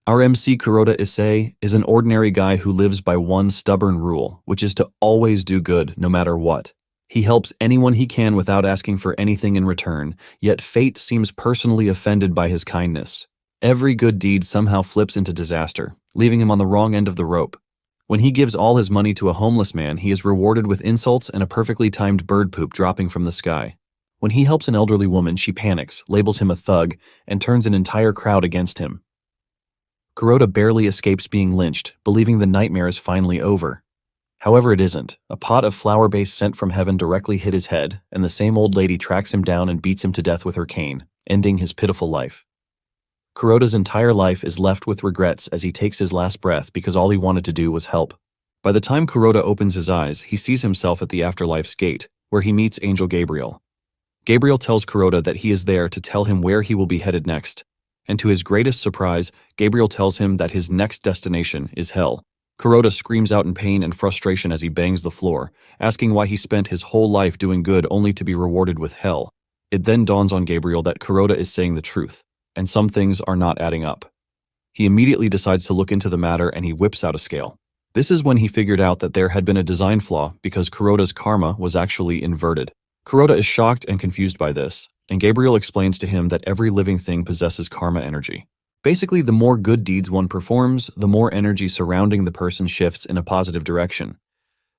Our MC Kuroda Issei is an ordinary guy who lives by one stubborn rule, which is to always do good no matter what. He helps anyone he can without asking for anything in return, yet fate seems personally offended by his kindness. Every good deed somehow flips into disaster, leaving him on the wrong end of the rope. When he gives all his money to a homeless man, he is rewarded with insults and a perfectly timed bird poop dropping from the sky. When he helps an elderly woman, she panics, labels him a thug, and turns an entire crowd against him. Kuroda barely escapes being lynched, believing the nightmare is finally over. However, it isn't. A pot of flower base sent from heaven directly hit his head, and the same old lady tracks him down and beats him to death with her cane, ending his pitiful life. Kuroda's entire life is left with regrets as he takes his last breath because all he wanted to do was help. By the time Kuroda opens his eyes, he sees himself at the afterlife's gate, where he meets Angel Gabriel. Gabriel tells Kuroda that he is there to tell him where he will be headed next, and to his greatest surprise, Gabriel tells him that his next destination is hell. Kuroda screams out in pain and frustration as he bangs the floor, asking why he spent his whole life doing good only to be rewarded with hell. It then dawns on Gabriel that Kuroda is saying the truth, and some things are not adding up. He immediately decides to look into the matter and he whips out a scale. This is when he figured out that there had been a design flaw because Kuroda's karma was actually inverted. Kuroda is shocked and confused by this, and Gabriel explains to him that every living thing possesses karma energy. Basically, the more good deeds one performs, the more energy surrounding the person shifts in a positive direction.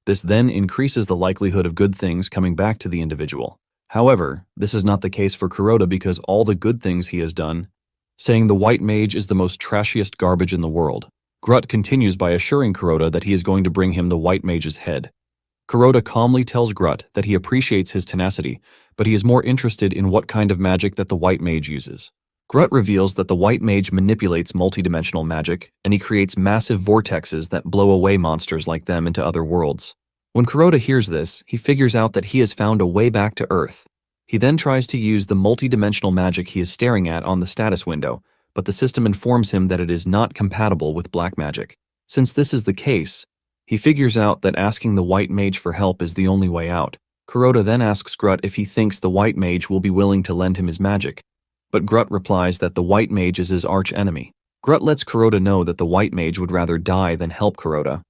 This then increases the likelihood of good things coming back to the individual. However, this is not the case for Kuroda because all the good things he has done, saying the white mage is the most trashiest garbage in the world. Grut continues by assuring Kuroda that he is going to bring him the white mage's head. Kuroda calmly tells Grut that he appreciates his tenacity, but he is more interested in what kind of magic that the white mage uses. Grut reveals that the white mage manipulates multidimensional magic, and he creates massive vortexes that blow away monsters like them into other worlds. When Kuroda hears this, he figures out that he has found a way back to Earth. He then tries to use the multidimensional magic he is staring at on the status window, but the system informs him that it is not compatible with black magic. Since this is the case, he figures out that asking the white mage for help is the only way out. Kuroda then asks Grut if he thinks the white mage will be willing to lend him his magic, but Grut replies that the white mage is his arch-enemy. Grut lets Kuroda know that the white mage would rather die than help Kuroda.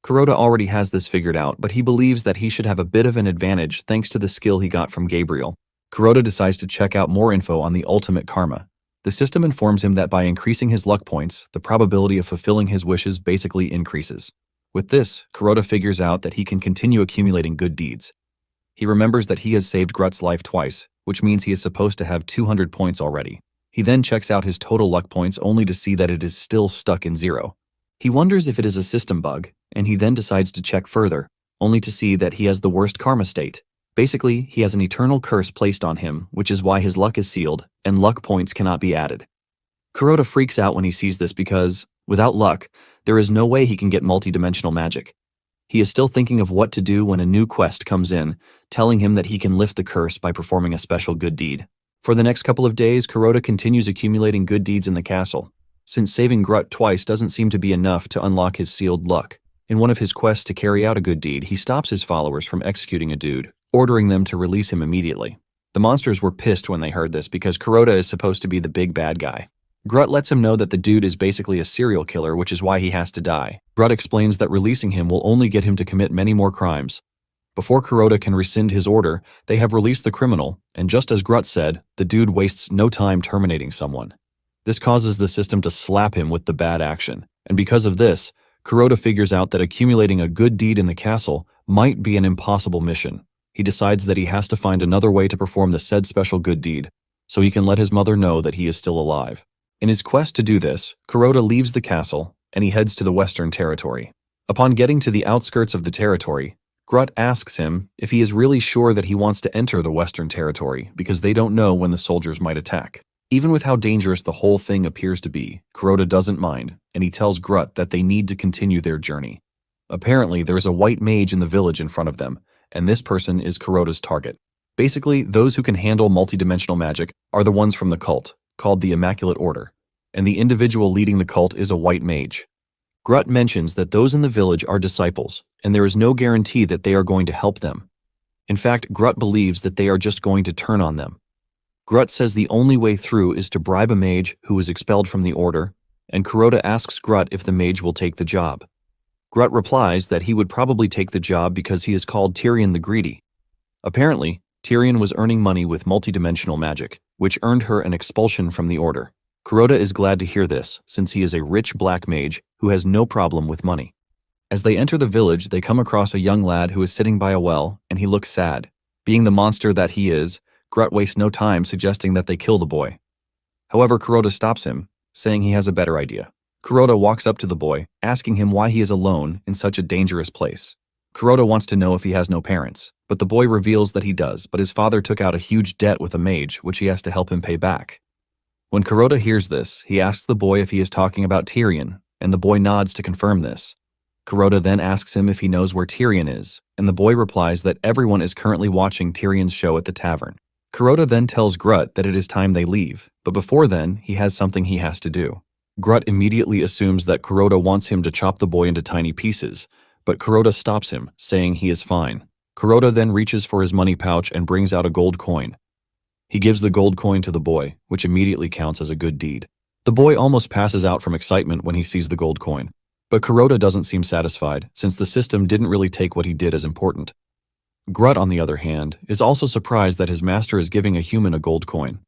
Kuroda already has this figured out, but he believes that he should have a bit of an advantage thanks to the skill he got from Gabriel. Kuroda decides to check out more info on the ultimate karma. The system informs him that by increasing his luck points, the probability of fulfilling his wishes basically increases. With this, Kuroda figures out that he can continue accumulating good deeds. He remembers that he has saved Grut's life twice, which means he is supposed to have 200 points already. He then checks out his total luck points only to see that it is still stuck in 0. He wonders if it is a system bug, and he then decides to check further, only to see that he has the worst karma state. Basically, he has an eternal curse placed on him, which is why his luck is sealed, and luck points cannot be added. Kuroda freaks out when he sees this because, without luck, there is no way he can get multidimensional magic. He is still thinking of what to do when a new quest comes in, telling him that he can lift the curse by performing a special good deed. For the next couple of days, Kuroda continues accumulating good deeds in the castle, since saving Grut twice doesn't seem to be enough to unlock his sealed luck. In one of his quests to carry out a good deed, he stops his followers from executing a dude, ordering them to release him immediately. The monsters were pissed when they heard this because Kuroda is supposed to be the big bad guy. Grut lets him know that the dude is basically a serial killer, which is why he has to die. Grut explains that releasing him will only get him to commit many more crimes. Before Kuroda can rescind his order, they have released the criminal, and just as Grut said, the dude wastes no time terminating someone. This causes the system to slap him with the bad action, and because of this, Kuroda figures out that accumulating a good deed in the castle might be an impossible mission. He decides that he has to find another way to perform the said special good deed, so he can let his mother know that he is still alive. In his quest to do this, Kuroda leaves the castle, and he heads to the Western Territory. Upon getting to the outskirts of the territory, Grut asks him if he is really sure that he wants to enter the Western Territory because they don't know when the soldiers might attack. Even with how dangerous the whole thing appears to be, Kuroda doesn't mind, and he tells Grut that they need to continue their journey. Apparently, there is a white mage in the village in front of them, and this person is Kuroda's target. Basically, those who can handle multidimensional magic are the ones from the cult, called the Immaculate Order, and the individual leading the cult is a white mage. Grut mentions that those in the village are disciples, and there is no guarantee that they are going to help them. In fact, Grut believes that they are just going to turn on them. Grut says the only way through is to bribe a mage who was expelled from the order, and Kuroda asks Grut if the mage will take the job. Grut replies that he would probably take the job because he is called Tyrion the Greedy. Apparently, Tyrion was earning money with multidimensional magic, which earned her an expulsion from the Order. Kuroda is glad to hear this, since he is a rich black mage who has no problem with money. As they enter the village, they come across a young lad who is sitting by a well, and he looks sad. Being the monster that he is, Grut wastes no time suggesting that they kill the boy. However, Kuroda stops him, saying he has a better idea. Kuroda walks up to the boy, asking him why he is alone in such a dangerous place. Kuroda wants to know if he has no parents, but the boy reveals that he does, but his father took out a huge debt with a mage, which he has to help him pay back. When Kuroda hears this, he asks the boy if he is talking about Tyrion, and the boy nods to confirm this. Kuroda then asks him if he knows where Tyrion is, and the boy replies that everyone is currently watching Tyrion's show at the tavern. Kuroda then tells Grut that it is time they leave, but before then, he has something he has to do. Grut immediately assumes that Kuroda wants him to chop the boy into tiny pieces, but Kuroda stops him, saying he is fine. Kuroda then reaches for his money pouch and brings out a gold coin. He gives the gold coin to the boy, which immediately counts as a good deed. The boy almost passes out from excitement when he sees the gold coin. But Kuroda doesn't seem satisfied, since the system didn't really take what he did as important. Grut, on the other hand, is also surprised that his master is giving a human a gold coin.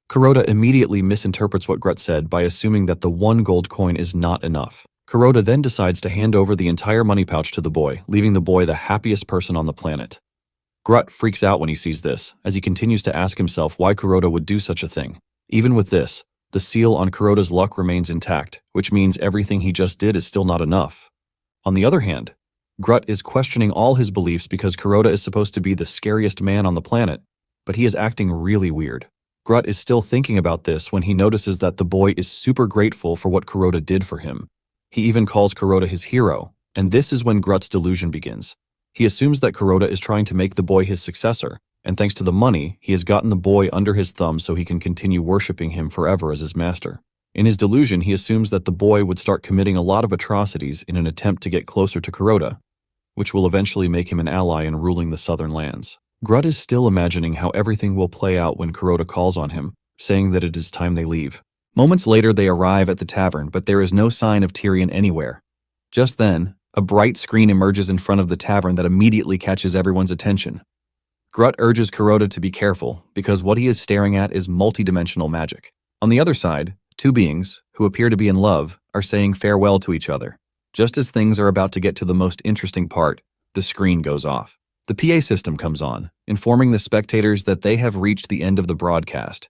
Kuroda immediately misinterprets what Grut said by assuming that the one gold coin is not enough. Kuroda then decides to hand over the entire money pouch to the boy, leaving the boy the happiest person on the planet. Grut freaks out when he sees this, as he continues to ask himself why Kuroda would do such a thing. Even with this, the seal on Kuroda's luck remains intact, which means everything he just did is still not enough. On the other hand, Grut is questioning all his beliefs because Kuroda is supposed to be the scariest man on the planet, but he is acting really weird. Grut is still thinking about this when he notices that the boy is super grateful for what Kuroda did for him. He even calls Kuroda his hero, and this is when Grut's delusion begins. He assumes that Kuroda is trying to make the boy his successor, and thanks to the money, he has gotten the boy under his thumb so he can continue worshipping him forever as his master. In his delusion, he assumes that the boy would start committing a lot of atrocities in an attempt to get closer to Kuroda, which will eventually make him an ally in ruling the southern lands. Grut is still imagining how everything will play out when Kuroda calls on him, saying that it is time they leave. Moments later, they arrive at the tavern, but there is no sign of Tyrion anywhere. Just then, a bright screen emerges in front of the tavern that immediately catches everyone's attention. Grut urges Kuroda to be careful, because what he is staring at is multidimensional magic. On the other side, two beings, who appear to be in love, are saying farewell to each other. Just as things are about to get to the most interesting part, the screen goes off. The PA system comes on, informing the spectators that they have reached the end of the broadcast.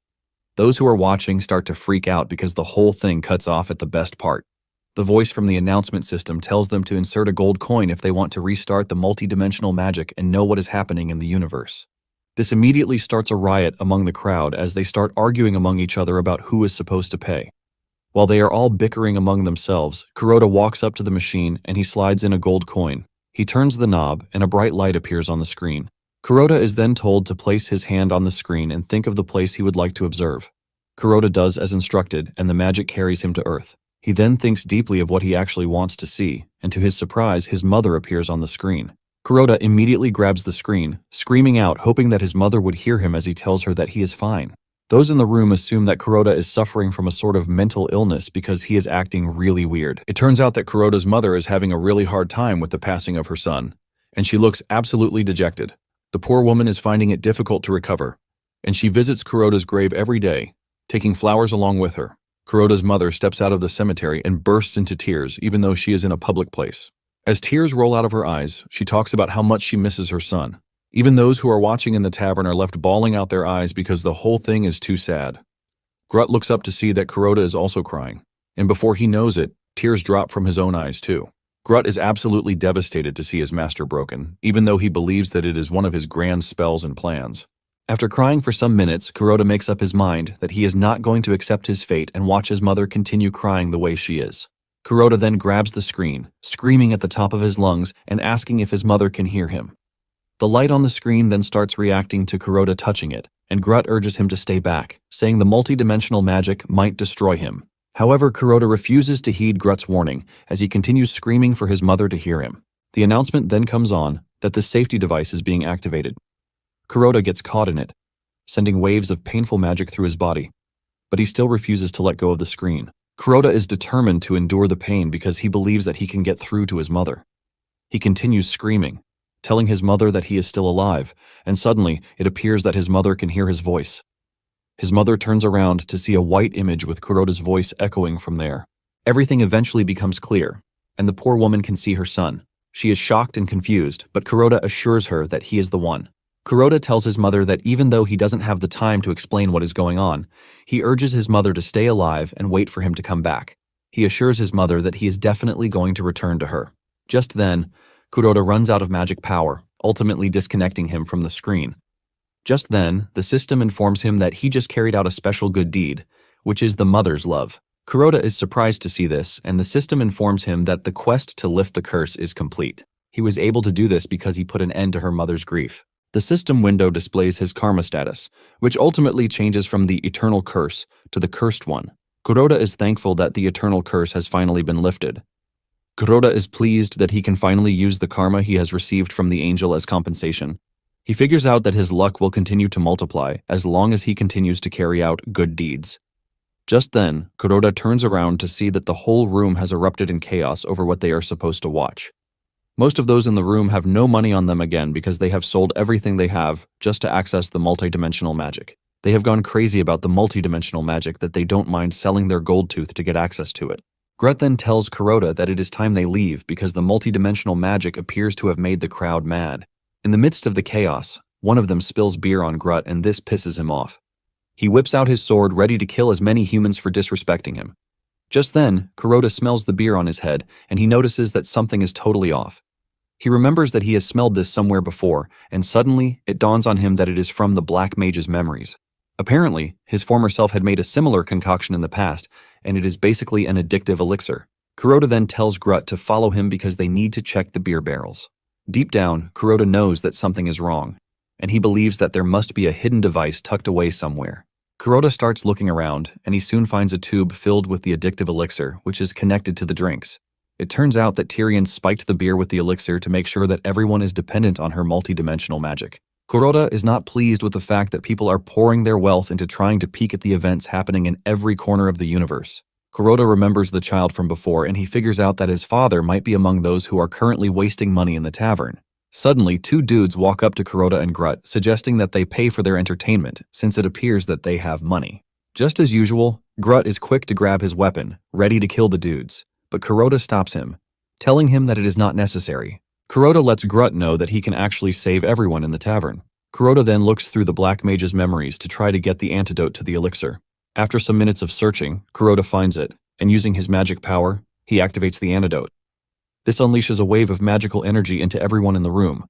Those who are watching start to freak out because the whole thing cuts off at the best part. The voice from the announcement system tells them to insert a gold coin if they want to restart the multidimensional magic and know what is happening in the universe. This immediately starts a riot among the crowd as they start arguing among each other about who is supposed to pay. While they are all bickering among themselves, Kuroda walks up to the machine and he slides in a gold coin. He turns the knob and a bright light appears on the screen. Kuroda is then told to place his hand on the screen and think of the place he would like to observe. Kuroda does as instructed and the magic carries him to Earth. He then thinks deeply of what he actually wants to see, and to his surprise, his mother appears on the screen. Kuroda immediately grabs the screen, screaming out, hoping that his mother would hear him as he tells her that he is fine. Those in the room assume that Kuroda is suffering from a sort of mental illness because he is acting really weird. It turns out that Kuroda's mother is having a really hard time with the passing of her son, and she looks absolutely dejected. The poor woman is finding it difficult to recover, and she visits Kuroda's grave every day, taking flowers along with her. Kuroda's mother steps out of the cemetery and bursts into tears, even though she is in a public place. As tears roll out of her eyes, she talks about how much she misses her son. Even those who are watching in the tavern are left bawling out their eyes because the whole thing is too sad. Grut looks up to see that Kuroda is also crying, and before he knows it, tears drop from his own eyes too. Grut is absolutely devastated to see his master broken, even though he believes that it is one of his grand spells and plans. After crying for some minutes, Kuroda makes up his mind that he is not going to accept his fate and watch his mother continue crying the way she is. Kuroda then grabs the screen, screaming at the top of his lungs and asking if his mother can hear him. The light on the screen then starts reacting to Kuroda touching it, and Grut urges him to stay back, saying the multidimensional magic might destroy him. However, Kuroda refuses to heed Grut's warning as he continues screaming for his mother to hear him. The announcement then comes on that the safety device is being activated. Kuroda gets caught in it, sending waves of painful magic through his body, but he still refuses to let go of the screen. Kuroda is determined to endure the pain because he believes that he can get through to his mother. He continues screaming, telling his mother that he is still alive, and suddenly it appears that his mother can hear his voice. His mother turns around to see a white image with Kuroda's voice echoing from there. Everything eventually becomes clear, and the poor woman can see her son. She is shocked and confused, but Kuroda assures her that he is the one. Kuroda tells his mother that even though he doesn't have the time to explain what is going on, he urges his mother to stay alive and wait for him to come back. He assures his mother that he is definitely going to return to her. Just then, Kuroda runs out of magic power, ultimately disconnecting him from the screen. Just then, the system informs him that he just carried out a special good deed, which is the mother's love. Kuroda is surprised to see this, and the system informs him that the quest to lift the curse is complete. He was able to do this because he put an end to her mother's grief. The system window displays his karma status, which ultimately changes from the eternal curse to the cursed one. Kuroda is thankful that the eternal curse has finally been lifted. Kuroda is pleased that he can finally use the karma he has received from the angel as compensation. He figures out that his luck will continue to multiply as long as he continues to carry out good deeds. Just then, Kuroda turns around to see that the whole room has erupted in chaos over what they are supposed to watch. Most of those in the room have no money on them again because they have sold everything they have just to access the multidimensional magic. They have gone crazy about the multidimensional magic that they don't mind selling their gold tooth to get access to it. Grut then tells Kuroda that it is time they leave because the multidimensional magic appears to have made the crowd mad. In the midst of the chaos, one of them spills beer on Grut and this pisses him off. He whips out his sword ready to kill as many humans for disrespecting him. Just then, Kuroda smells the beer on his head and he notices that something is totally off. He remembers that he has smelled this somewhere before, and suddenly it dawns on him that it is from the Black Mage's memories. Apparently, his former self had made a similar concoction in the past, and it is basically an addictive elixir. Kuroda then tells Grut to follow him because they need to check the beer barrels. Deep down, Kuroda knows that something is wrong, and he believes that there must be a hidden device tucked away somewhere. Kuroda starts looking around, and he soon finds a tube filled with the addictive elixir, which is connected to the drinks. It turns out that Tyrion spiked the beer with the elixir to make sure that everyone is dependent on her multidimensional magic. Kuroda is not pleased with the fact that people are pouring their wealth into trying to peek at the events happening in every corner of the universe. Kuroda remembers the child from before and he figures out that his father might be among those who are currently wasting money in the tavern. Suddenly, two dudes walk up to Kuroda and Grut, suggesting that they pay for their entertainment since it appears that they have money. Just as usual, Grut is quick to grab his weapon, ready to kill the dudes. But Kuroda stops him, telling him that it is not necessary. Kuroda lets Grut know that he can actually save everyone in the tavern. Kuroda then looks through the Black Mage's memories to try to get the antidote to the elixir. After some minutes of searching, Kuroda finds it, and using his magic power, he activates the antidote. This unleashes a wave of magical energy into everyone in the room.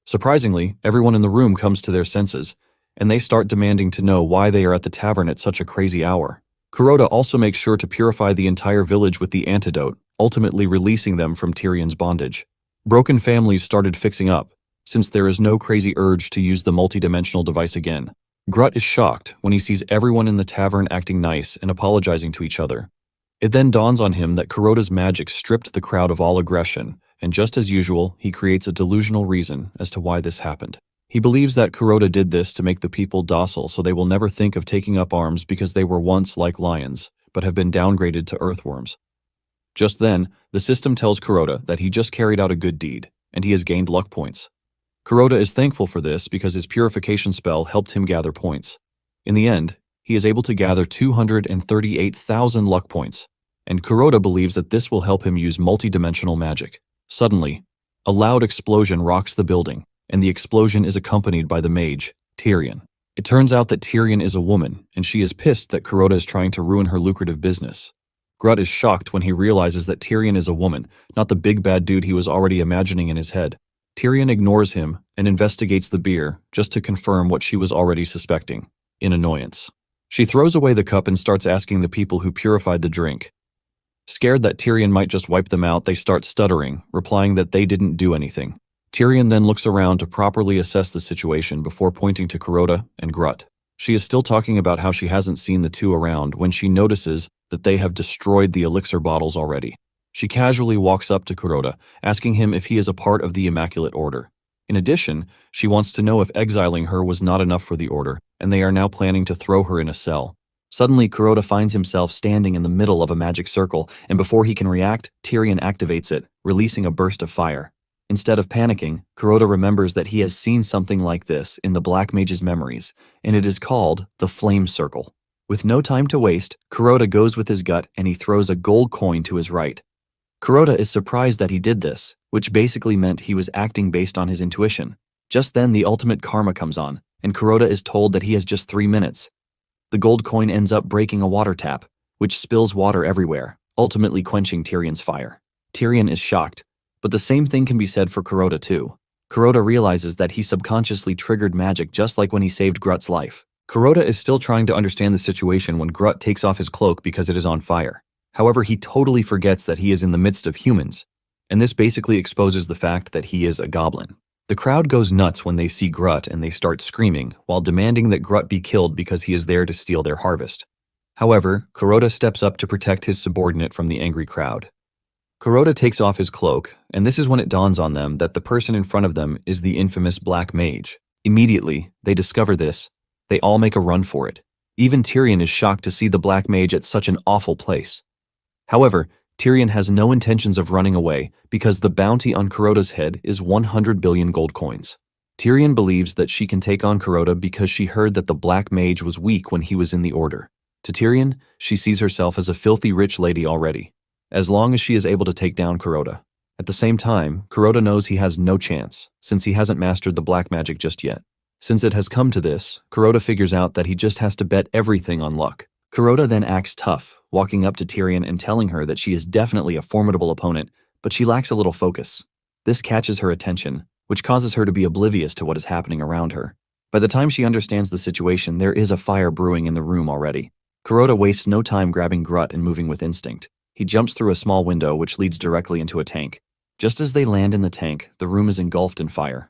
Surprisingly, everyone in the room comes to their senses, and they start demanding to know why they are at the tavern at such a crazy hour. Kuroda also makes sure to purify the entire village with the antidote, ultimately releasing them from Tyrion's bondage. Broken families started fixing up, since there is no crazy urge to use the multidimensional device again. Grut is shocked when he sees everyone in the tavern acting nice and apologizing to each other. It then dawns on him that Kuroda's magic stripped the crowd of all aggression, and just as usual, he creates a delusional reason as to why this happened. He believes that Kuroda did this to make the people docile so they will never think of taking up arms because they were once like lions, but have been downgraded to earthworms. Just then, the system tells Kuroda that he just carried out a good deed, and he has gained luck points. Kuroda is thankful for this because his purification spell helped him gather points. In the end, he is able to gather 238,000 luck points, and Kuroda believes that this will help him use multidimensional magic. Suddenly, a loud explosion rocks the building, and the explosion is accompanied by the mage, Tyrion. It turns out that Tyrion is a woman, and she is pissed that Kuroda is trying to ruin her lucrative business. Grut is shocked when he realizes that Tyrion is a woman, not the big bad dude he was already imagining in his head. Tyrion ignores him and investigates the beer just to confirm what she was already suspecting, in annoyance. She throws away the cup and starts asking the people who purified the drink. Scared that Tyrion might just wipe them out, they start stuttering, replying that they didn't do anything. Tyrion then looks around to properly assess the situation before pointing to Kuroda and Grut. She is still talking about how she hasn't seen the two around when she notices that they have destroyed the elixir bottles already. She casually walks up to Kuroda, asking him if he is a part of the Immaculate Order. In addition, she wants to know if exiling her was not enough for the Order, and they are now planning to throw her in a cell. Suddenly, Kuroda finds himself standing in the middle of a magic circle, and before he can react, Tyrion activates it, releasing a burst of fire. Instead of panicking, Kuroda remembers that he has seen something like this in the Black Mage's memories, and it is called the Flame Circle. With no time to waste, Kuroda goes with his gut and he throws a gold coin to his right. Kuroda is surprised that he did this, which basically meant he was acting based on his intuition. Just then, the ultimate karma comes on, and Kuroda is told that he has just 3 minutes. The gold coin ends up breaking a water tap, which spills water everywhere, ultimately quenching Tyrion's fire. Tyrion is shocked, but the same thing can be said for Kuroda too. Kuroda realizes that he subconsciously triggered magic just like when he saved Grut's life. Kuroda is still trying to understand the situation when Grut takes off his cloak because it is on fire. However, he totally forgets that he is in the midst of humans, and this basically exposes the fact that he is a goblin. The crowd goes nuts when they see Grut and they start screaming while demanding that Grut be killed because he is there to steal their harvest. However, Kuroda steps up to protect his subordinate from the angry crowd. Kuroda takes off his cloak, and this is when it dawns on them that the person in front of them is the infamous Black Mage. Immediately, they discover this. They all make a run for it. Even Tyrion is shocked to see the Black Mage at such an awful place. However, Tyrion has no intentions of running away because the bounty on Kuroda's head is 100 billion gold coins. Tyrion believes that she can take on Kuroda because she heard that the Black Mage was weak when he was in the Order. To Tyrion, she sees herself as a filthy rich lady already, as long as she is able to take down Kuroda. At the same time, Kuroda knows he has no chance, since he hasn't mastered the black magic just yet. Since it has come to this, Kuroda figures out that he just has to bet everything on luck. Kuroda then acts tough, walking up to Tyrion and telling her that she is definitely a formidable opponent, but she lacks a little focus. This catches her attention, which causes her to be oblivious to what is happening around her. By the time she understands the situation, there is a fire brewing in the room already. Kuroda wastes no time grabbing Grut and moving with instinct. He jumps through a small window which leads directly into a tank. Just as they land in the tank, the room is engulfed in fire.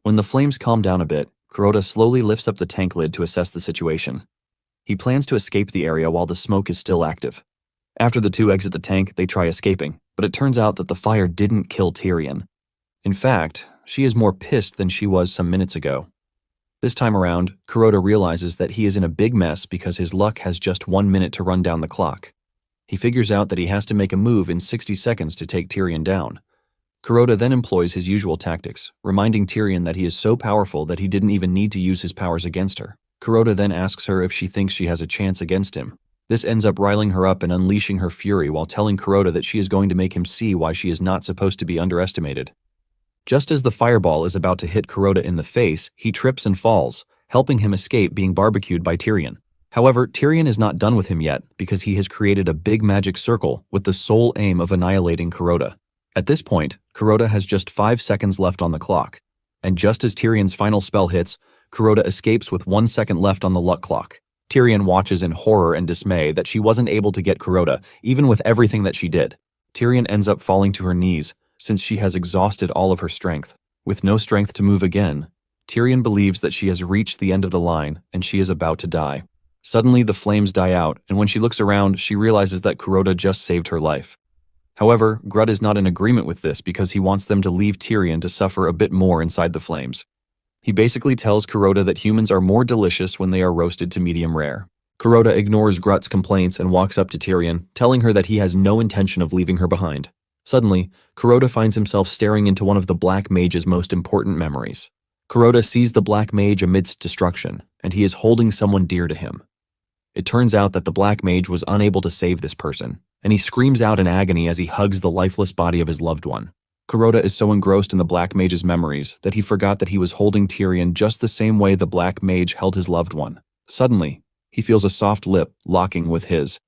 When the flames calm down a bit, Kuroda slowly lifts up the tank lid to assess the situation. He plans to escape the area while the smoke is still active. After the two exit the tank, they try escaping, but it turns out that the fire didn't kill Tyrion. In fact, she is more pissed than she was some minutes ago. This time around, Kuroda realizes that he is in a big mess because his luck has just 1 minute to run down the clock. He figures out that he has to make a move in 60 seconds to take Tyrion down. Kuroda then employs his usual tactics, reminding Tyrion that he is so powerful that he didn't even need to use his powers against her. Kuroda then asks her if she thinks she has a chance against him. This ends up riling her up and unleashing her fury while telling Kuroda that she is going to make him see why she is not supposed to be underestimated. Just as the fireball is about to hit Kuroda in the face, he trips and falls, helping him escape being barbecued by Tyrion. However, Tyrion is not done with him yet because he has created a big magic circle with the sole aim of annihilating Kuroda. At this point, Kuroda has just 5 seconds left on the clock, and just as Tyrion's final spell hits, Kuroda escapes with 1 second left on the luck clock. Tyrion watches in horror and dismay that she wasn't able to get Kuroda, even with everything that she did. Tyrion ends up falling to her knees, since she has exhausted all of her strength. With no strength to move again, Tyrion believes that she has reached the end of the line and she is about to die. Suddenly, the flames die out, and when she looks around, she realizes that Kuroda just saved her life. However, Grut is not in agreement with this because he wants them to leave Tyrion to suffer a bit more inside the flames. He basically tells Kuroda that humans are more delicious when they are roasted to medium rare. Kuroda ignores Grut's complaints and walks up to Tyrion, telling her that he has no intention of leaving her behind. Suddenly, Kuroda finds himself staring into one of the Black Mage's most important memories. Kuroda sees the Black Mage amidst destruction, and he is holding someone dear to him. It turns out that the Black Mage was unable to save this person, and he screams out in agony as he hugs the lifeless body of his loved one. Kuroda is so engrossed in the Black Mage's memories that he forgot that he was holding Tyrion just the same way the Black Mage held his loved one. Suddenly, he feels a soft lip locking with his,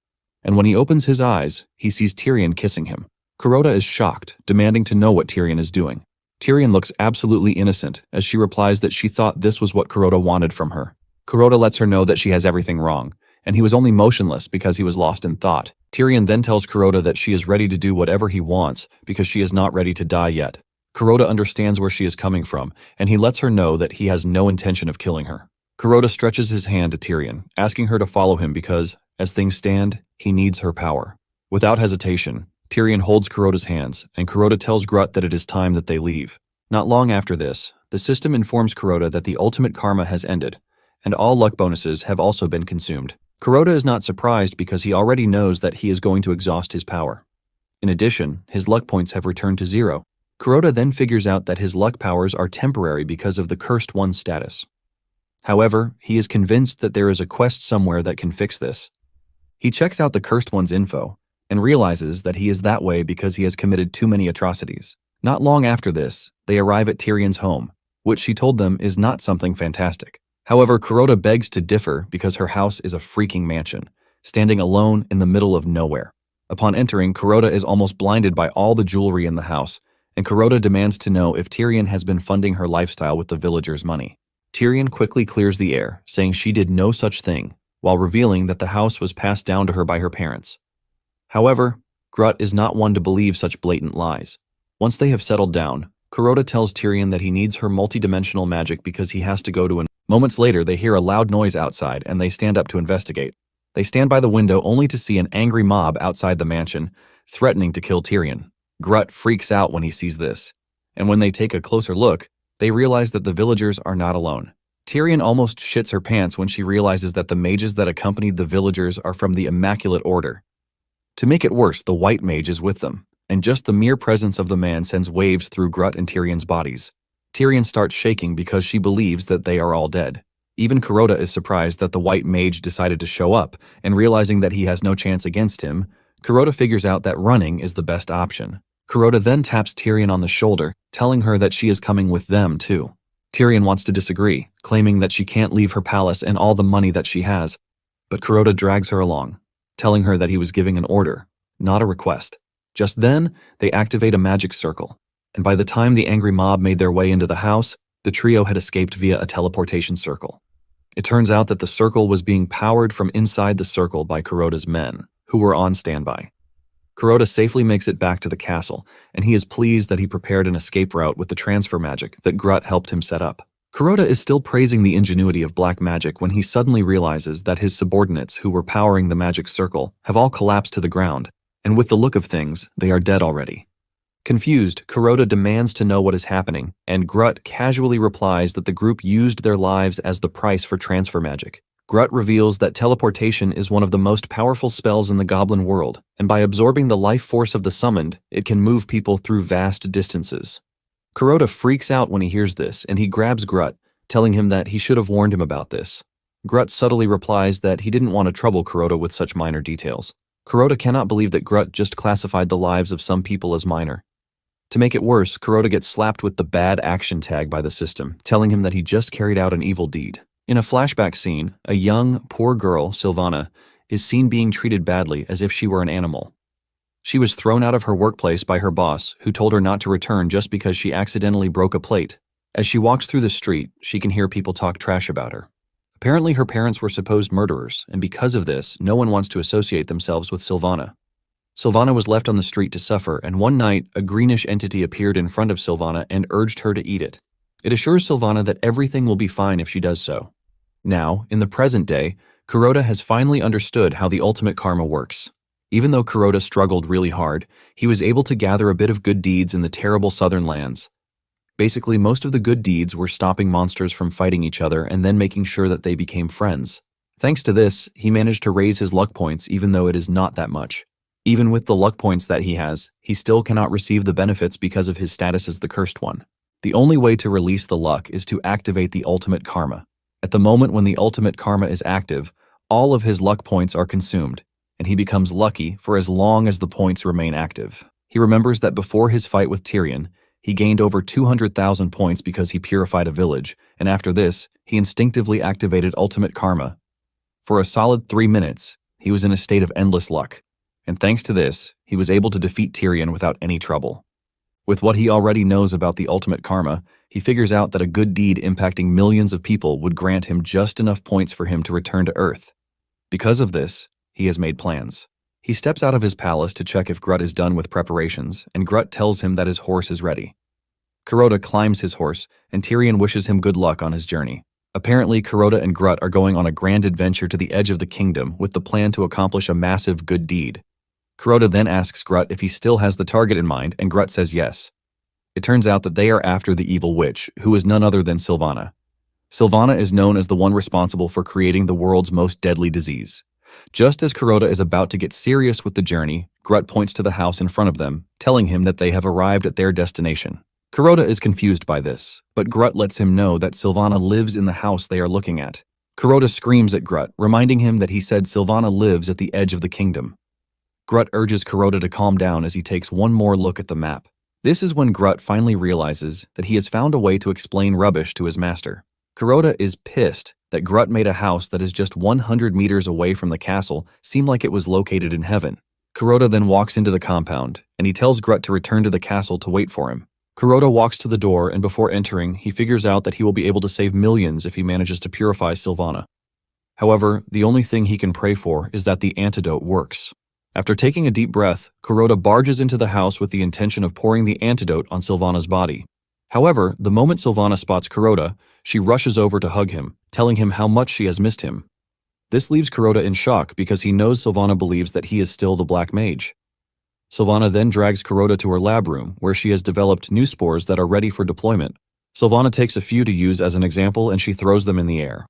and when he opens his eyes, he sees Tyrion kissing him. Kuroda is shocked, demanding to know what Tyrion is doing. Tyrion looks absolutely innocent as she replies that she thought this was what Kuroda wanted from her. Kuroda lets her know that she has everything wrong, and he was only motionless because he was lost in thought. Tyrion then tells Kuroda that she is ready to do whatever he wants because she is not ready to die yet. Kuroda understands where she is coming from, and he lets her know that he has no intention of killing her. Kuroda stretches his hand to Tyrion, asking her to follow him because, as things stand, he needs her power. Without hesitation, Tyrion holds Kuroda's hands, and Kuroda tells Grut that it is time that they leave. Not long after this, the system informs Kuroda that the ultimate karma has ended, and all luck bonuses have also been consumed. Kuroda is not surprised because he already knows that he is going to exhaust his power. In addition, his luck points have returned to 0. Kuroda then figures out that his luck powers are temporary because of the Cursed One status. However, he is convinced that there is a quest somewhere that can fix this. He checks out the Cursed One's info and realizes that he is that way because he has committed too many atrocities. Not long after this, they arrive at Tyrion's home, which she told them is not something fantastic. However, Kuroda begs to differ because her house is a freaking mansion, standing alone in the middle of nowhere. Upon entering, Kuroda is almost blinded by all the jewelry in the house, and Kuroda demands to know if Tyrion has been funding her lifestyle with the villagers' money. Tyrion quickly clears the air, saying she did no such thing, while revealing that the house was passed down to her by her parents. However, Grut is not one to believe such blatant lies. Once they have settled down, Kuroda tells Tyrion that he needs her multidimensional magic because he has to go to an... Moments later, they hear a loud noise outside and they stand up to investigate. They stand by the window only to see an angry mob outside the mansion, threatening to kill Tyrion. Grut freaks out when he sees this, and when they take a closer look, they realize that the villagers are not alone. Tyrion almost shits her pants when she realizes that the mages that accompanied the villagers are from the Immaculate Order. To make it worse, the white mage is with them, and just the mere presence of the man sends waves through Grut and Tyrion's bodies. Tyrion starts shaking because she believes that they are all dead. Even Kuroda is surprised that the white mage decided to show up, and realizing that he has no chance against him, Kuroda figures out that running is the best option. Kuroda then taps Tyrion on the shoulder, telling her that she is coming with them too. Tyrion wants to disagree, claiming that she can't leave her palace and all the money that she has, but Kuroda drags her along, telling her that he was giving an order, not a request. Just then, they activate a magic circle, and by the time the angry mob made their way into the house, the trio had escaped via a teleportation circle. It turns out that the circle was being powered from inside the circle by Kuroda's men, who were on standby. Kuroda safely makes it back to the castle, and he is pleased that he prepared an escape route with the transfer magic that Grut helped him set up. Kuroda is still praising the ingenuity of black magic when he suddenly realizes that his subordinates who were powering the magic circle have all collapsed to the ground, and with the look of things, they are dead already. Confused, Kuroda demands to know what is happening, and Grut casually replies that the group used their lives as the price for transfer magic. Grut reveals that teleportation is one of the most powerful spells in the goblin world, and by absorbing the life force of the summoned, it can move people through vast distances. Kuroda freaks out when he hears this, and he grabs Grut, telling him that he should have warned him about this. Grut subtly replies that he didn't want to trouble Kuroda with such minor details. Kuroda cannot believe that Grut just classified the lives of some people as minor. To make it worse, Kuroda gets slapped with the bad action tag by the system, telling him that he just carried out an evil deed. In a flashback scene, a young, poor girl, Sylvana, is seen being treated badly as if she were an animal. She was thrown out of her workplace by her boss, who told her not to return just because she accidentally broke a plate. As she walks through the street, she can hear people talk trash about her. Apparently her parents were supposed murderers, and because of this, no one wants to associate themselves with Sylvana. Sylvana was left on the street to suffer, and one night, a greenish entity appeared in front of Sylvana and urged her to eat it. It assures Sylvana that everything will be fine if she does so. Now, in the present day, Kuroda has finally understood how the ultimate karma works. Even though Kuroda struggled really hard, he was able to gather a bit of good deeds in the terrible southern lands. Basically, most of the good deeds were stopping monsters from fighting each other and then making sure that they became friends. Thanks to this, he managed to raise his luck points even though it is not that much. Even with the luck points that he has, he still cannot receive the benefits because of his status as the Cursed One. The only way to release the luck is to activate the ultimate karma. At the moment when the ultimate karma is active, all of his luck points are consumed, and he becomes lucky for as long as the points remain active. He remembers that before his fight with Tyrion, he gained over 200,000 points because he purified a village, and after this, he instinctively activated ultimate karma. For a solid 3 minutes, he was in a state of endless luck. And thanks to this, he was able to defeat Tyrion without any trouble. With what he already knows about the ultimate karma, he figures out that a good deed impacting millions of people would grant him just enough points for him to return to Earth. Because of this, he has made plans. He steps out of his palace to check if Grut is done with preparations, and Grut tells him that his horse is ready. Kuroda climbs his horse, and Tyrion wishes him good luck on his journey. Apparently, Kuroda and Grut are going on a grand adventure to the edge of the kingdom with the plan to accomplish a massive good deed. Kuroda then asks Grut if he still has the target in mind, and Grut says yes. It turns out that they are after the evil witch, who is none other than Sylvana. Sylvana is known as the one responsible for creating the world's most deadly disease. Just as Kuroda is about to get serious with the journey, Grut points to the house in front of them, telling him that they have arrived at their destination. Kuroda is confused by this, but Grut lets him know that Sylvana lives in the house they are looking at. Kuroda screams at Grut, reminding him that he said Sylvana lives at the edge of the kingdom. Grut urges Kuroda to calm down as he takes one more look at the map. This is when Grut finally realizes that he has found a way to explain rubbish to his master. Kuroda is pissed that Grut made a house that is just 100 meters away from the castle seem like it was located in heaven. Kuroda then walks into the compound, and he tells Grut to return to the castle to wait for him. Kuroda walks to the door, and before entering, he figures out that he will be able to save millions if he manages to purify Sylvana. However, the only thing he can pray for is that the antidote works. After taking a deep breath, Kuroda barges into the house with the intention of pouring the antidote on Sylvana's body. However, the moment Sylvana spots Kuroda, she rushes over to hug him, telling him how much she has missed him. This leaves Kuroda in shock because he knows Sylvana believes that he is still the Black Mage. Sylvana then drags Kuroda to her lab room, where she has developed new spores that are ready for deployment. Sylvana takes a few to use as an example and she throws them in the air.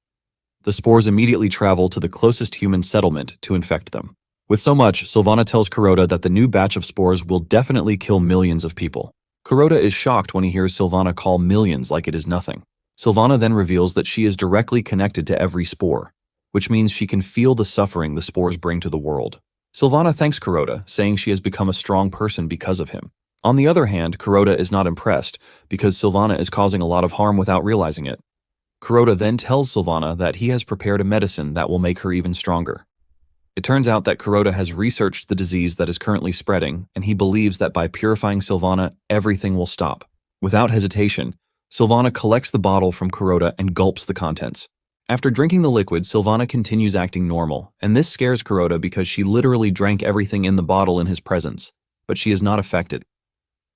The spores immediately travel to the closest human settlement to infect them. With so much, Sylvana tells Kuroda that the new batch of spores will definitely kill millions of people. Kuroda is shocked when he hears Sylvana call millions like it is nothing. Sylvana then reveals that she is directly connected to every spore, which means she can feel the suffering the spores bring to the world. Sylvana thanks Kuroda, saying she has become a strong person because of him. On the other hand, Kuroda is not impressed because Sylvana is causing a lot of harm without realizing it. Kuroda then tells Sylvana that he has prepared a medicine that will make her even stronger. It turns out that Kuroda has researched the disease that is currently spreading, and he believes that by purifying Sylvana, everything will stop. Without hesitation, Sylvana collects the bottle from Kuroda and gulps the contents. After drinking the liquid, Sylvana continues acting normal, and this scares Kuroda because she literally drank everything in the bottle in his presence, but she is not affected.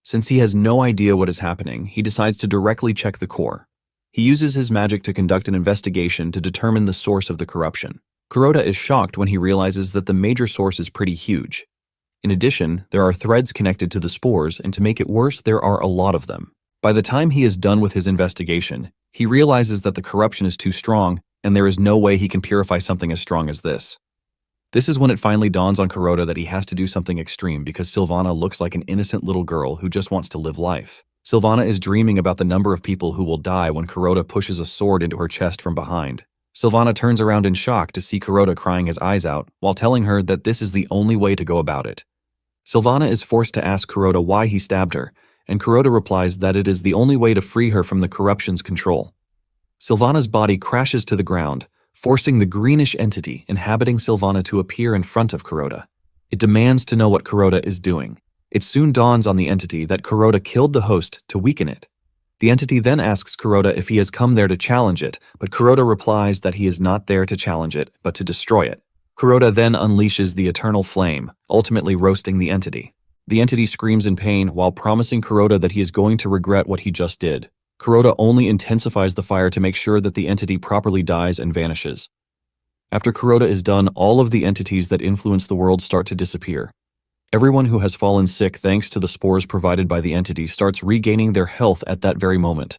Since he has no idea what is happening, he decides to directly check the core. He uses his magic to conduct an investigation to determine the source of the corruption. Kuroda is shocked when he realizes that the major source is pretty huge. In addition, there are threads connected to the spores, and to make it worse, there are a lot of them. By the time he is done with his investigation, he realizes that the corruption is too strong, and there is no way he can purify something as strong as this. This is when it finally dawns on Kuroda that he has to do something extreme because Sylvana looks like an innocent little girl who just wants to live life. Sylvana is dreaming about the number of people who will die when Kuroda pushes a sword into her chest from behind. Sylvana turns around in shock to see Kuroda crying his eyes out while telling her that this is the only way to go about it. Sylvana is forced to ask Kuroda why he stabbed her, and Kuroda replies that it is the only way to free her from the corruption's control. Sylvana's body crashes to the ground, forcing the greenish entity inhabiting Sylvana to appear in front of Kuroda. It demands to know what Kuroda is doing. It soon dawns on the entity that Kuroda killed the host to weaken it. The entity then asks Kuroda if he has come there to challenge it, but Kuroda replies that he is not there to challenge it, but to destroy it. Kuroda then unleashes the eternal flame, ultimately roasting the entity. The entity screams in pain while promising Kuroda that he is going to regret what he just did. Kuroda only intensifies the fire to make sure that the entity properly dies and vanishes. After Kuroda is done, all of the entities that influence the world start to disappear. Everyone who has fallen sick thanks to the spores provided by the entity starts regaining their health at that very moment.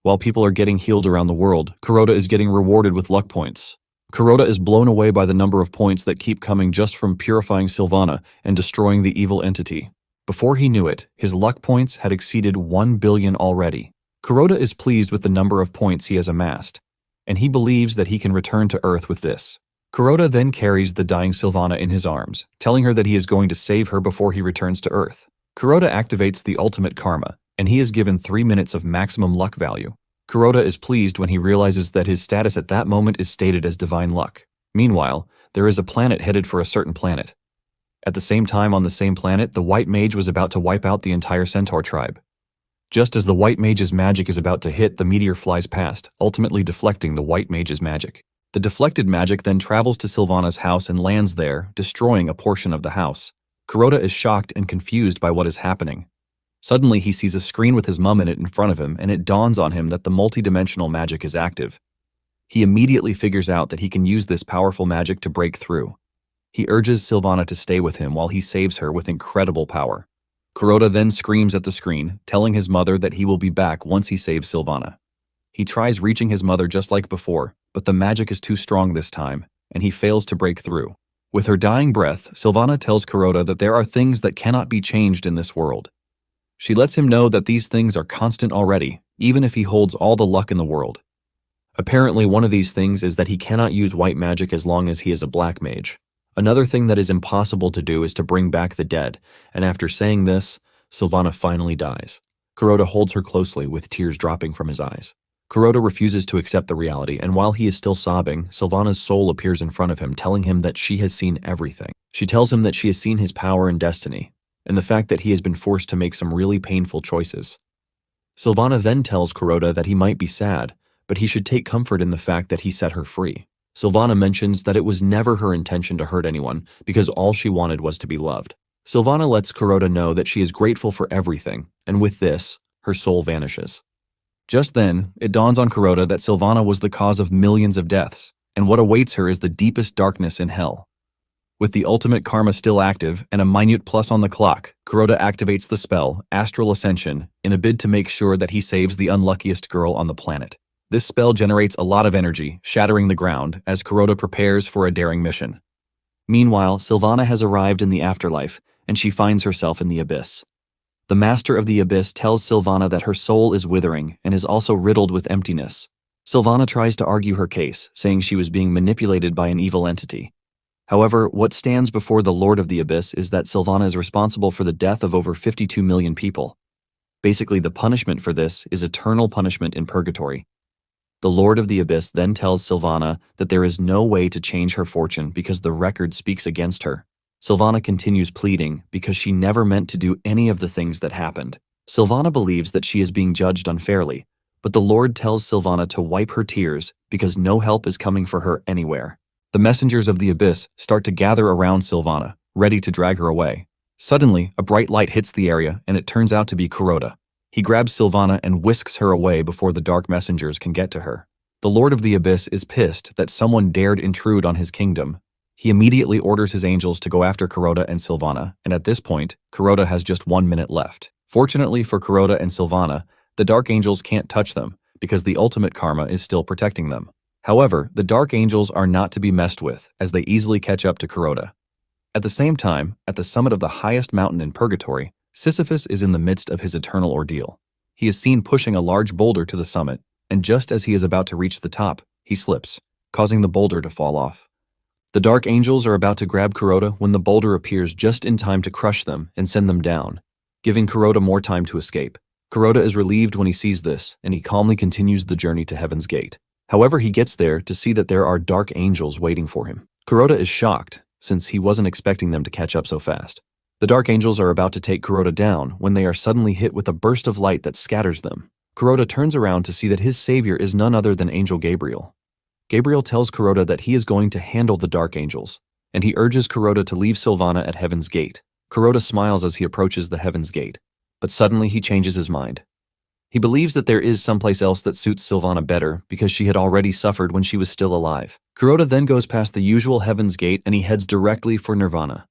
While people are getting healed around the world, Kuroda is getting rewarded with luck points. Kuroda is blown away by the number of points that keep coming just from purifying Sylvana and destroying the evil entity. Before he knew it, his luck points had exceeded 1 billion already. Kuroda is pleased with the number of points he has amassed, and he believes that he can return to Earth with this. Kuroda then carries the dying Sylvana in his arms, telling her that he is going to save her before he returns to Earth. Kuroda activates the ultimate karma, and he is given 3 minutes of maximum luck value. Kuroda is pleased when he realizes that his status at that moment is stated as divine luck. Meanwhile, there is a planet headed for a certain planet. At the same time on the same planet, the White Mage was about to wipe out the entire Centaur tribe. Just as the White Mage's magic is about to hit, the meteor flies past, ultimately deflecting the White Mage's magic. The deflected magic then travels to Sylvana's house and lands there, destroying a portion of the house. Kuroda is shocked and confused by what is happening. Suddenly, he sees a screen with his mum in it in front of him, and it dawns on him that the multidimensional magic is active. He immediately figures out that he can use this powerful magic to break through. He urges Sylvana to stay with him while he saves her with incredible power. Kuroda then screams at the screen, telling his mother that he will be back once he saves Sylvana. He tries reaching his mother just like before, but the magic is too strong this time, and he fails to break through. With her dying breath, Sylvana tells Kuroda that there are things that cannot be changed in this world. She lets him know that these things are constant already, even if he holds all the luck in the world. Apparently, one of these things is that he cannot use white magic as long as he is a black mage. Another thing that is impossible to do is to bring back the dead, and after saying this, Sylvana finally dies. Kuroda holds her closely, with tears dropping from his eyes. Kuroda refuses to accept the reality, and while he is still sobbing, Sylvana's soul appears in front of him, telling him that she has seen everything. She tells him that she has seen his power and destiny, and the fact that he has been forced to make some really painful choices. Sylvana then tells Kuroda that he might be sad, but he should take comfort in the fact that he set her free. Sylvana mentions that it was never her intention to hurt anyone, because all she wanted was to be loved. Sylvana lets Kuroda know that she is grateful for everything, and with this, her soul vanishes. Just then, it dawns on Kuroda that Sylvana was the cause of millions of deaths, and what awaits her is the deepest darkness in hell. With the ultimate karma still active and a minute plus on the clock, Kuroda activates the spell, Astral Ascension, in a bid to make sure that he saves the unluckiest girl on the planet. This spell generates a lot of energy, shattering the ground, as Kuroda prepares for a daring mission. Meanwhile, Sylvana has arrived in the afterlife, and she finds herself in the abyss. The Master of the Abyss tells Sylvana that her soul is withering and is also riddled with emptiness. Sylvana tries to argue her case, saying she was being manipulated by an evil entity. However, what stands before the Lord of the Abyss is that Sylvana is responsible for the death of over 52 million people. Basically, the punishment for this is eternal punishment in purgatory. The Lord of the Abyss then tells Sylvana that there is no way to change her fortune because the record speaks against her. Sylvana continues pleading because she never meant to do any of the things that happened. Sylvana believes that she is being judged unfairly, but the Lord tells Sylvana to wipe her tears because no help is coming for her anywhere. The messengers of the Abyss start to gather around Sylvana, ready to drag her away. Suddenly, a bright light hits the area and it turns out to be Kuroda. He grabs Sylvana and whisks her away before the dark messengers can get to her. The Lord of the Abyss is pissed that someone dared intrude on his kingdom. He immediately orders his angels to go after Kuroda and Sylvana, and at this point, Kuroda has just 1 minute left. Fortunately for Kuroda and Sylvana, the Dark Angels can't touch them, because the ultimate karma is still protecting them. However, the Dark Angels are not to be messed with, as they easily catch up to Kuroda. At the same time, at the summit of the highest mountain in Purgatory, Sisyphus is in the midst of his eternal ordeal. He is seen pushing a large boulder to the summit, and just as he is about to reach the top, he slips, causing the boulder to fall off. The Dark Angels are about to grab Kuroda when the boulder appears just in time to crush them and send them down, giving Kuroda more time to escape. Kuroda is relieved when he sees this, and he calmly continues the journey to Heaven's Gate. However, he gets there to see that there are Dark Angels waiting for him. Kuroda is shocked, since he wasn't expecting them to catch up so fast. The Dark Angels are about to take Kuroda down when they are suddenly hit with a burst of light that scatters them. Kuroda turns around to see that his savior is none other than Angel Gabriel. Gabriel tells Kuroda that he is going to handle the Dark Angels, and he urges Kuroda to leave Sylvana at Heaven's Gate. Kuroda smiles as he approaches the Heaven's Gate, but suddenly he changes his mind. He believes that there is someplace else that suits Sylvana better because she had already suffered when she was still alive. Kuroda then goes past the usual Heaven's Gate and he heads directly for Nirvana.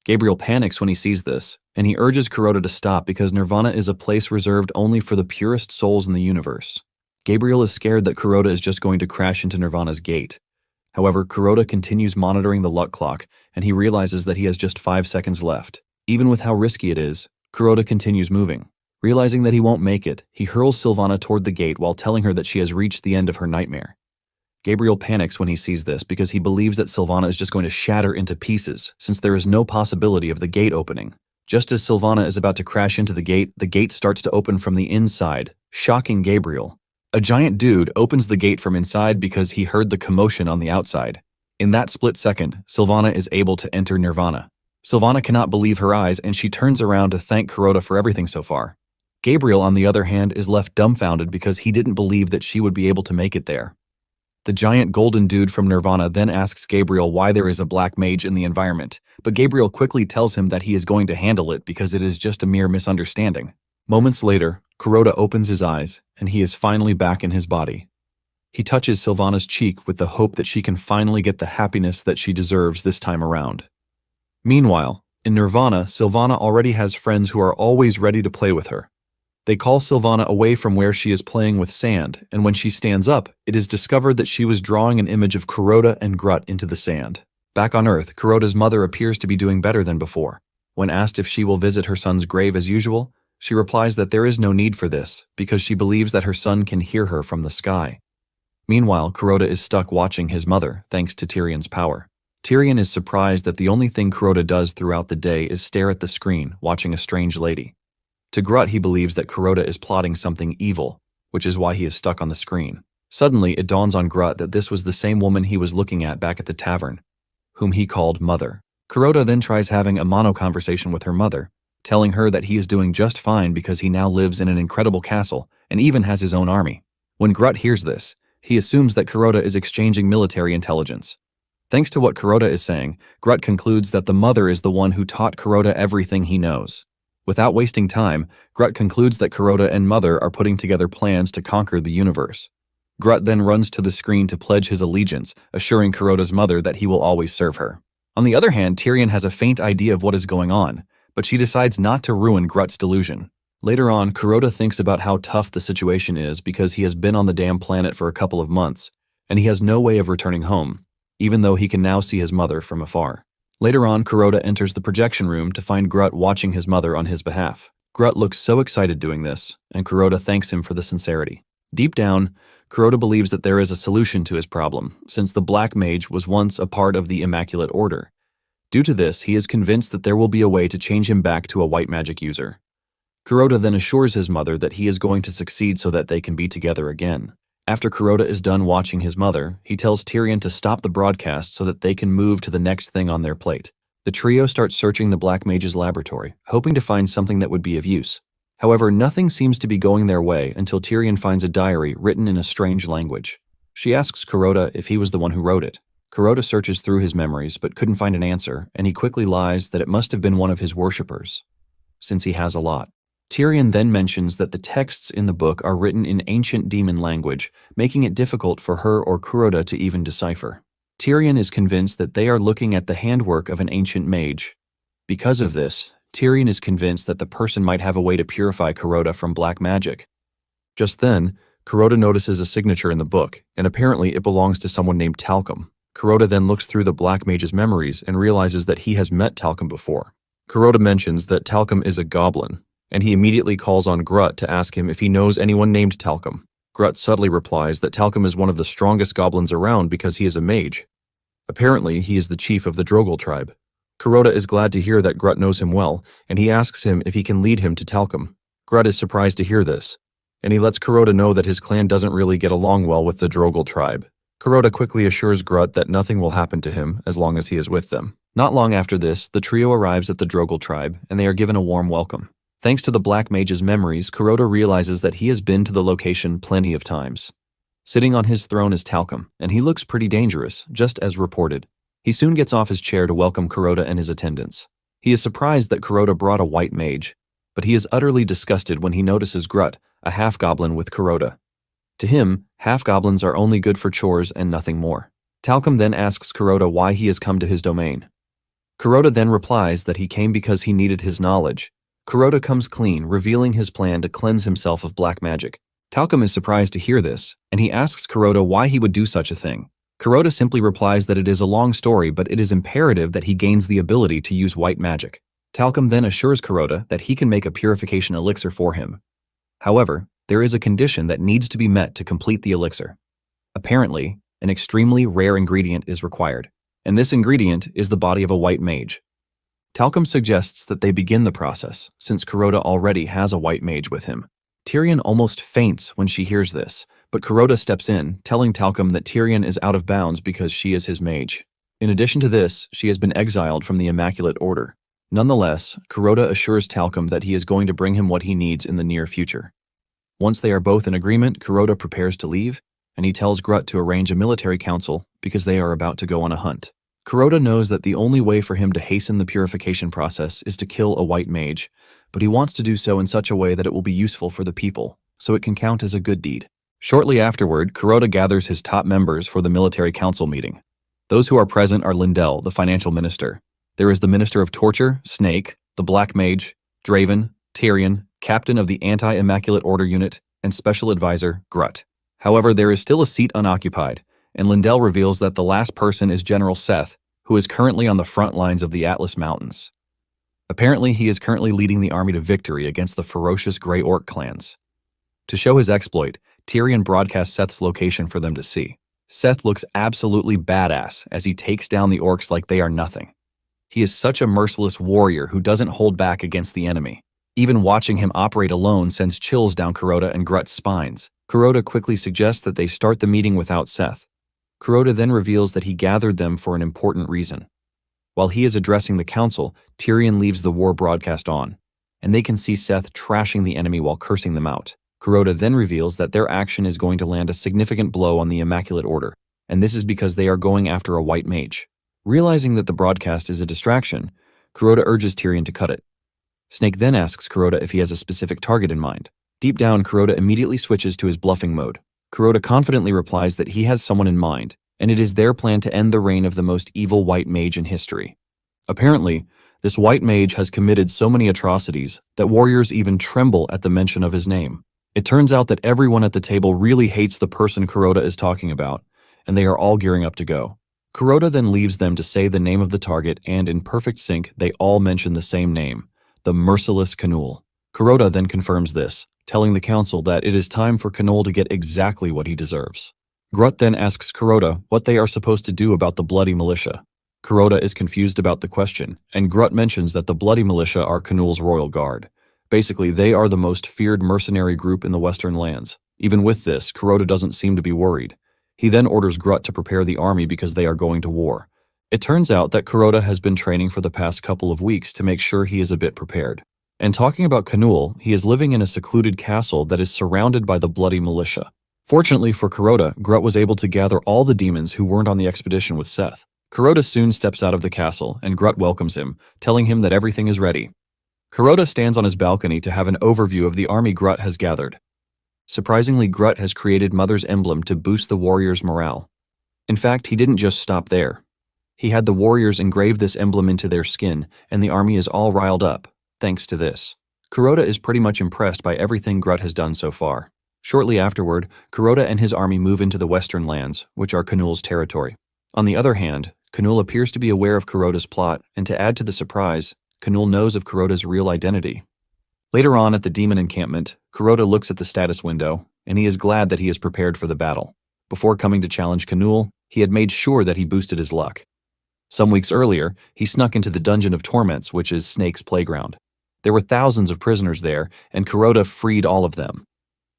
Gabriel panics when he sees this, and he urges Kuroda to stop because Nirvana is a place reserved only for the purest souls in the universe. Gabriel is scared that Kuroda is just going to crash into Nirvana's gate. However, Kuroda continues monitoring the luck clock, and he realizes that he has just 5 seconds left. Even with how risky it is, Kuroda continues moving. Realizing that he won't make it, he hurls Sylvana toward the gate while telling her that she has reached the end of her nightmare. Gabriel panics when he sees this because he believes that Sylvana is just going to shatter into pieces, since there is no possibility of the gate opening. Just as Sylvana is about to crash into the gate starts to open from the inside, shocking Gabriel. A giant dude opens the gate from inside because he heard the commotion on the outside. In that split second, Sylvana is able to enter Nirvana. Sylvana cannot believe her eyes and she turns around to thank Kuroda for everything so far. Gabriel, on the other hand, is left dumbfounded because he didn't believe that she would be able to make it there. The giant golden dude from Nirvana then asks Gabriel why there is a black mage in the environment, but Gabriel quickly tells him that he is going to handle it because it is just a mere misunderstanding. Moments later, Kuroda opens his eyes, and he is finally back in his body. He touches Sylvana's cheek with the hope that she can finally get the happiness that she deserves this time around. Meanwhile, in Nirvana, Sylvana already has friends who are always ready to play with her. They call Sylvana away from where she is playing with sand, and when she stands up, it is discovered that she was drawing an image of Kuroda and Grut into the sand. Back on Earth, Kuroda's mother appears to be doing better than before. When asked if she will visit her son's grave as usual, she replies that there is no need for this because she believes that her son can hear her from the sky. Meanwhile, Kuroda is stuck watching his mother thanks to Tyrion's power. Tyrion is surprised that the only thing Kuroda does throughout the day is stare at the screen, watching a strange lady. To Grut, he believes that Kuroda is plotting something evil, which is why he is stuck on the screen. Suddenly, it dawns on Grut that this was the same woman he was looking at back at the tavern, whom he called Mother. Kuroda then tries having a mono conversation with her mother, telling her that he is doing just fine because he now lives in an incredible castle and even has his own army. When Grut hears this, he assumes that Kuroda is exchanging military intelligence. Thanks to what Kuroda is saying, Grut concludes that the mother is the one who taught Kuroda everything he knows. Without wasting time, Grut concludes that Kuroda and Mother are putting together plans to conquer the universe. Grut then runs to the screen to pledge his allegiance, assuring Kuroda's mother that he will always serve her. On the other hand, Tyrion has a faint idea of what is going on, but she decides not to ruin Grut's delusion. Later on, Kuroda thinks about how tough the situation is because he has been on the damn planet for a couple of months, and he has no way of returning home, even though he can now see his mother from afar. Later on, Kuroda enters the projection room to find Grut watching his mother on his behalf. Grut looks so excited doing this, and Kuroda thanks him for the sincerity. Deep down, Kuroda believes that there is a solution to his problem, since the Black Mage was once a part of the Immaculate Order. Due to this, he is convinced that there will be a way to change him back to a white magic user. Kuroda then assures his mother that he is going to succeed so that they can be together again. After Kuroda is done watching his mother, he tells Tyrion to stop the broadcast so that they can move to the next thing on their plate. The trio starts searching the Black Mage's laboratory, hoping to find something that would be of use. However, nothing seems to be going their way until Tyrion finds a diary written in a strange language. She asks Kuroda if he was the one who wrote it. Kuroda searches through his memories but couldn't find an answer, and he quickly lies that it must have been one of his worshippers, since he has a lot. Tyrion then mentions that the texts in the book are written in ancient demon language, making it difficult for her or Kuroda to even decipher. Tyrion is convinced that they are looking at the handwork of an ancient mage. Because of this, Tyrion is convinced that the person might have a way to purify Kuroda from black magic. Just then, Kuroda notices a signature in the book, and apparently it belongs to someone named Talcum. Kuroda then looks through the Black Mage's memories and realizes that he has met Talcum before. Kuroda mentions that Talcum is a goblin, and he immediately calls on Grut to ask him if he knows anyone named Talcum. Grut subtly replies that Talcum is one of the strongest goblins around because he is a mage. Apparently, he is the chief of the Drogal tribe. Kuroda is glad to hear that Grut knows him well, and he asks him if he can lead him to Talcum. Grut is surprised to hear this, and he lets Kuroda know that his clan doesn't really get along well with the Drogal tribe. Kuroda quickly assures Grut that nothing will happen to him as long as he is with them. Not long after this, the trio arrives at the Drogal tribe, and they are given a warm welcome. Thanks to the Black Mage's memories, Kuroda realizes that he has been to the location plenty of times. Sitting on his throne is Talcum, and he looks pretty dangerous, just as reported. He soon gets off his chair to welcome Kuroda and his attendants. He is surprised that Kuroda brought a white mage, but he is utterly disgusted when he notices Grut, a half-goblin with Kuroda. To him, half-goblins are only good for chores and nothing more. Talcum then asks Kuroda why he has come to his domain. Kuroda then replies that he came because he needed his knowledge. Kuroda comes clean, revealing his plan to cleanse himself of black magic. Talcum is surprised to hear this, and he asks Kuroda why he would do such a thing. Kuroda simply replies that it is a long story, but it is imperative that he gains the ability to use white magic. Talcum then assures Kuroda that he can make a purification elixir for him. However, there is a condition that needs to be met to complete the elixir. Apparently, an extremely rare ingredient is required, and this ingredient is the body of a white mage. Talcum suggests that they begin the process, since Kuroda already has a white mage with him. Tyrion almost faints when she hears this, but Kuroda steps in, telling Talcum that Tyrion is out of bounds because she is his mage. In addition to this, she has been exiled from the Immaculate Order. Nonetheless, Kuroda assures Talcum that he is going to bring him what he needs in the near future. Once they are both in agreement, Kuroda prepares to leave, and he tells Grut to arrange a military council because they are about to go on a hunt. Kuroda knows that the only way for him to hasten the purification process is to kill a white mage, but he wants to do so in such a way that it will be useful for the people, so it can count as a good deed. Shortly afterward, Kuroda gathers his top members for the military council meeting. Those who are present are Lindell, the financial minister. There is the Minister of Torture, Snake, the Black Mage, Draven, Tyrion, Captain of the Anti-Immaculate Order Unit, and Special Advisor, Grut. However, there is still a seat unoccupied, and Lindell reveals that the last person is General Seth, who is currently on the front lines of the Atlas Mountains. Apparently, he is currently leading the army to victory against the ferocious Grey Orc clans. To show his exploit, Tyrion broadcasts Seth's location for them to see. Seth looks absolutely badass as he takes down the orcs like they are nothing. He is such a merciless warrior who doesn't hold back against the enemy. Even watching him operate alone sends chills down Kuroda and Grut's spines. Kuroda quickly suggests that they start the meeting without Seth. Kuroda then reveals that he gathered them for an important reason. While he is addressing the council, Tyrion leaves the war broadcast on, and they can see Seth trashing the enemy while cursing them out. Kuroda then reveals that their action is going to land a significant blow on the Immaculate Order, and this is because they are going after a white mage. Realizing that the broadcast is a distraction, Kuroda urges Tyrion to cut it. Snake then asks Kuroda if he has a specific target in mind. Deep down, Kuroda immediately switches to his bluffing mode. Kuroda confidently replies that he has someone in mind, and it is their plan to end the reign of the most evil white mage in history. Apparently, this white mage has committed so many atrocities that warriors even tremble at the mention of his name. It turns out that everyone at the table really hates the person Kuroda is talking about, and they are all gearing up to go. Kuroda then leaves them to say the name of the target, and in perfect sync, they all mention the same name, the merciless Canul. Kuroda then confirms this, telling the council that it is time for Canul to get exactly what he deserves. Grut then asks Kuroda what they are supposed to do about the Bloody Militia. Kuroda is confused about the question, and Grut mentions that the Bloody Militia are Canul's royal guard. Basically, they are the most feared mercenary group in the Western lands. Even with this, Kuroda doesn't seem to be worried. He then orders Grut to prepare the army because they are going to war. It turns out that Kuroda has been training for the past couple of weeks to make sure he is a bit prepared. And talking about Canul, he is living in a secluded castle that is surrounded by the Bloody Militia. Fortunately for Kuroda, Grut was able to gather all the demons who weren't on the expedition with Seth. Kuroda soon steps out of the castle, and Grut welcomes him, telling him that everything is ready. Kuroda stands on his balcony to have an overview of the army Grut has gathered. Surprisingly, Grut has created Mother's Emblem to boost the warriors' morale. In fact, he didn't just stop there. He had the warriors engrave this emblem into their skin, and the army is all riled up, thanks to this. Kuroda is pretty much impressed by everything Grut has done so far. Shortly afterward, Kuroda and his army move into the western lands, which are Canul's territory. On the other hand, Canul appears to be aware of Kuroda's plot, and to add to the surprise, Canul knows of Kuroda's real identity. Later on at the demon encampment, Kuroda looks at the status window, and he is glad that he is prepared for the battle. Before coming to challenge Canul, he had made sure that he boosted his luck. Some weeks earlier, he snuck into the Dungeon of Torments, which is Snake's playground. There were thousands of prisoners there, and Kuroda freed all of them.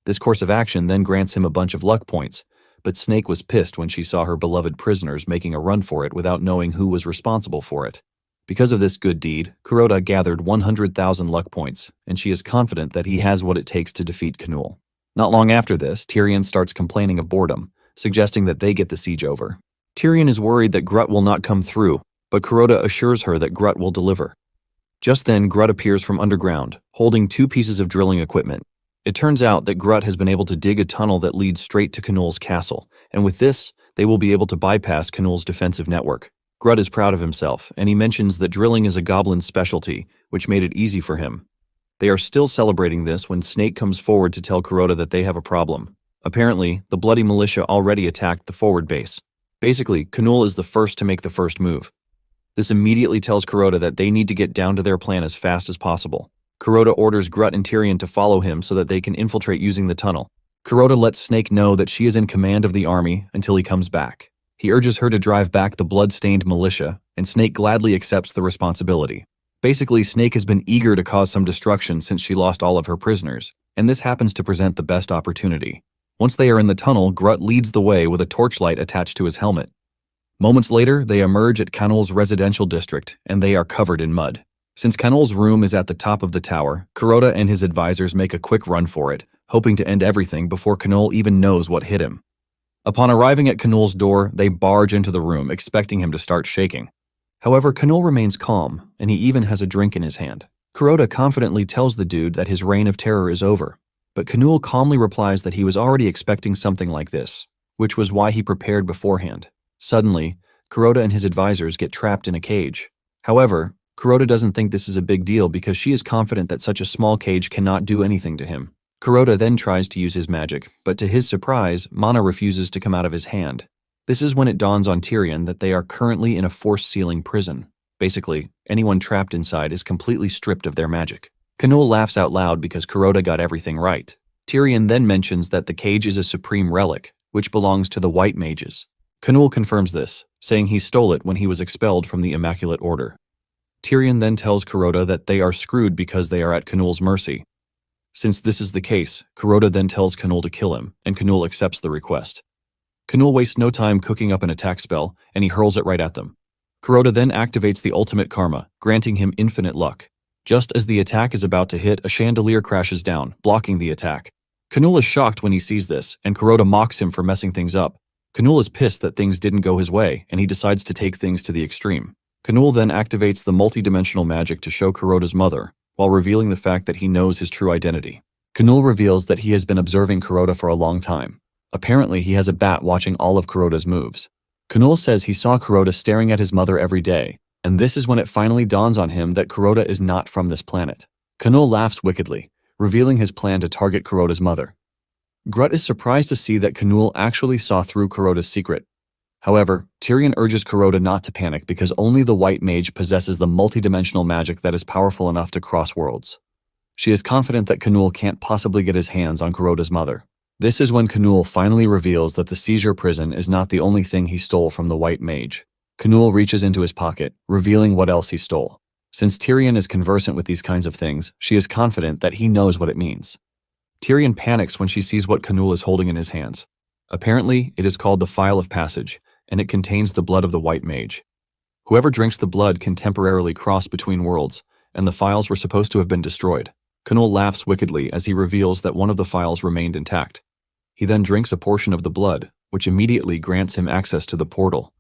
This course of action then grants him a bunch of luck points, but Snake was pissed when she saw her beloved prisoners making a run for it without knowing who was responsible for it. Because of this good deed, Kuroda gathered 100,000 luck points, and she is confident that he has what it takes to defeat Canul. Not long after this, Tyrion starts complaining of boredom, suggesting that they get the siege over. Tyrion is worried that Grut will not come through, but Kuroda assures her that Grut will deliver. Just then, Grut appears from underground, holding 2 pieces of drilling equipment. It turns out that Grut has been able to dig a tunnel that leads straight to Canul's castle, and with this, they will be able to bypass Canul's defensive network. Grut is proud of himself, and he mentions that drilling is a goblin's specialty, which made it easy for him. They are still celebrating this when Snake comes forward to tell Kuroda that they have a problem. Apparently, the Bloody Militia already attacked the forward base. Basically, Canul is the first to make the first move. This immediately tells Kuroda that they need to get down to their plan as fast as possible. Kuroda orders Grut and Tyrion to follow him so that they can infiltrate using the tunnel. Kuroda lets Snake know that she is in command of the army until he comes back. He urges her to drive back the blood-stained militia, and Snake gladly accepts the responsibility. Basically, Snake has been eager to cause some destruction since she lost all of her prisoners, and this happens to present the best opportunity. Once they are in the tunnel, Grut leads the way with a torchlight attached to his helmet. Moments later, they emerge at Canul's residential district, and they are covered in mud. Since Canul's room is at the top of the tower, Kuroda and his advisors make a quick run for it, hoping to end everything before Canul even knows what hit him. Upon arriving at Canul's door, they barge into the room, expecting him to start shaking. However, Canul remains calm, and he even has a drink in his hand. Kuroda confidently tells the dude that his reign of terror is over, but Canul calmly replies that he was already expecting something like this, which was why he prepared beforehand. Suddenly, Kuroda and his advisors get trapped in a cage. However, Kuroda doesn't think this is a big deal because she is confident that such a small cage cannot do anything to him. Kuroda then tries to use his magic, but to his surprise, mana refuses to come out of his hand. This is when it dawns on Tyrion that they are currently in a force-sealing prison. Basically, anyone trapped inside is completely stripped of their magic. Canul laughs out loud because Kuroda got everything right. Tyrion then mentions that the cage is a supreme relic, which belongs to the White Mages. Canul confirms this, saying he stole it when he was expelled from the Immaculate Order. Tyrion then tells Kuroda that they are screwed because they are at Canul's mercy. Since this is the case, Kuroda then tells Canul to kill him, and Canul accepts the request. Canul wastes no time cooking up an attack spell, and he hurls it right at them. Kuroda then activates the ultimate karma, granting him infinite luck. Just as the attack is about to hit, a chandelier crashes down, blocking the attack. Canul is shocked when he sees this, and Kuroda mocks him for messing things up. Canul is pissed that things didn't go his way, and he decides to take things to the extreme. Canul then activates the multidimensional magic to show Kuroda's mother, while revealing the fact that he knows his true identity. Canul reveals that he has been observing Kuroda for a long time. Apparently, he has a bat watching all of Kuroda's moves. Canul says he saw Kuroda staring at his mother every day, and this is when it finally dawns on him that Kuroda is not from this planet. Canul laughs wickedly, revealing his plan to target Kuroda's mother. Grut is surprised to see that Canul actually saw through Kuroda's secret. However, Tyrion urges Kuroda not to panic because only the White Mage possesses the multidimensional magic that is powerful enough to cross worlds. She is confident that Canul can't possibly get his hands on Kuroda's mother. This is when Canul finally reveals that the seizure prison is not the only thing he stole from the White Mage. Canul reaches into his pocket, revealing what else he stole. Since Tyrion is conversant with these kinds of things, she is confident that he knows what it means. Tyrion panics when she sees what Canul is holding in his hands. Apparently, it is called the Phial of Passage, and it contains the blood of the White Mage. Whoever drinks the blood can temporarily cross between worlds, and the phials were supposed to have been destroyed. Canul laughs wickedly as he reveals that one of the phials remained intact. He then drinks a portion of the blood, which immediately grants him access to the portal.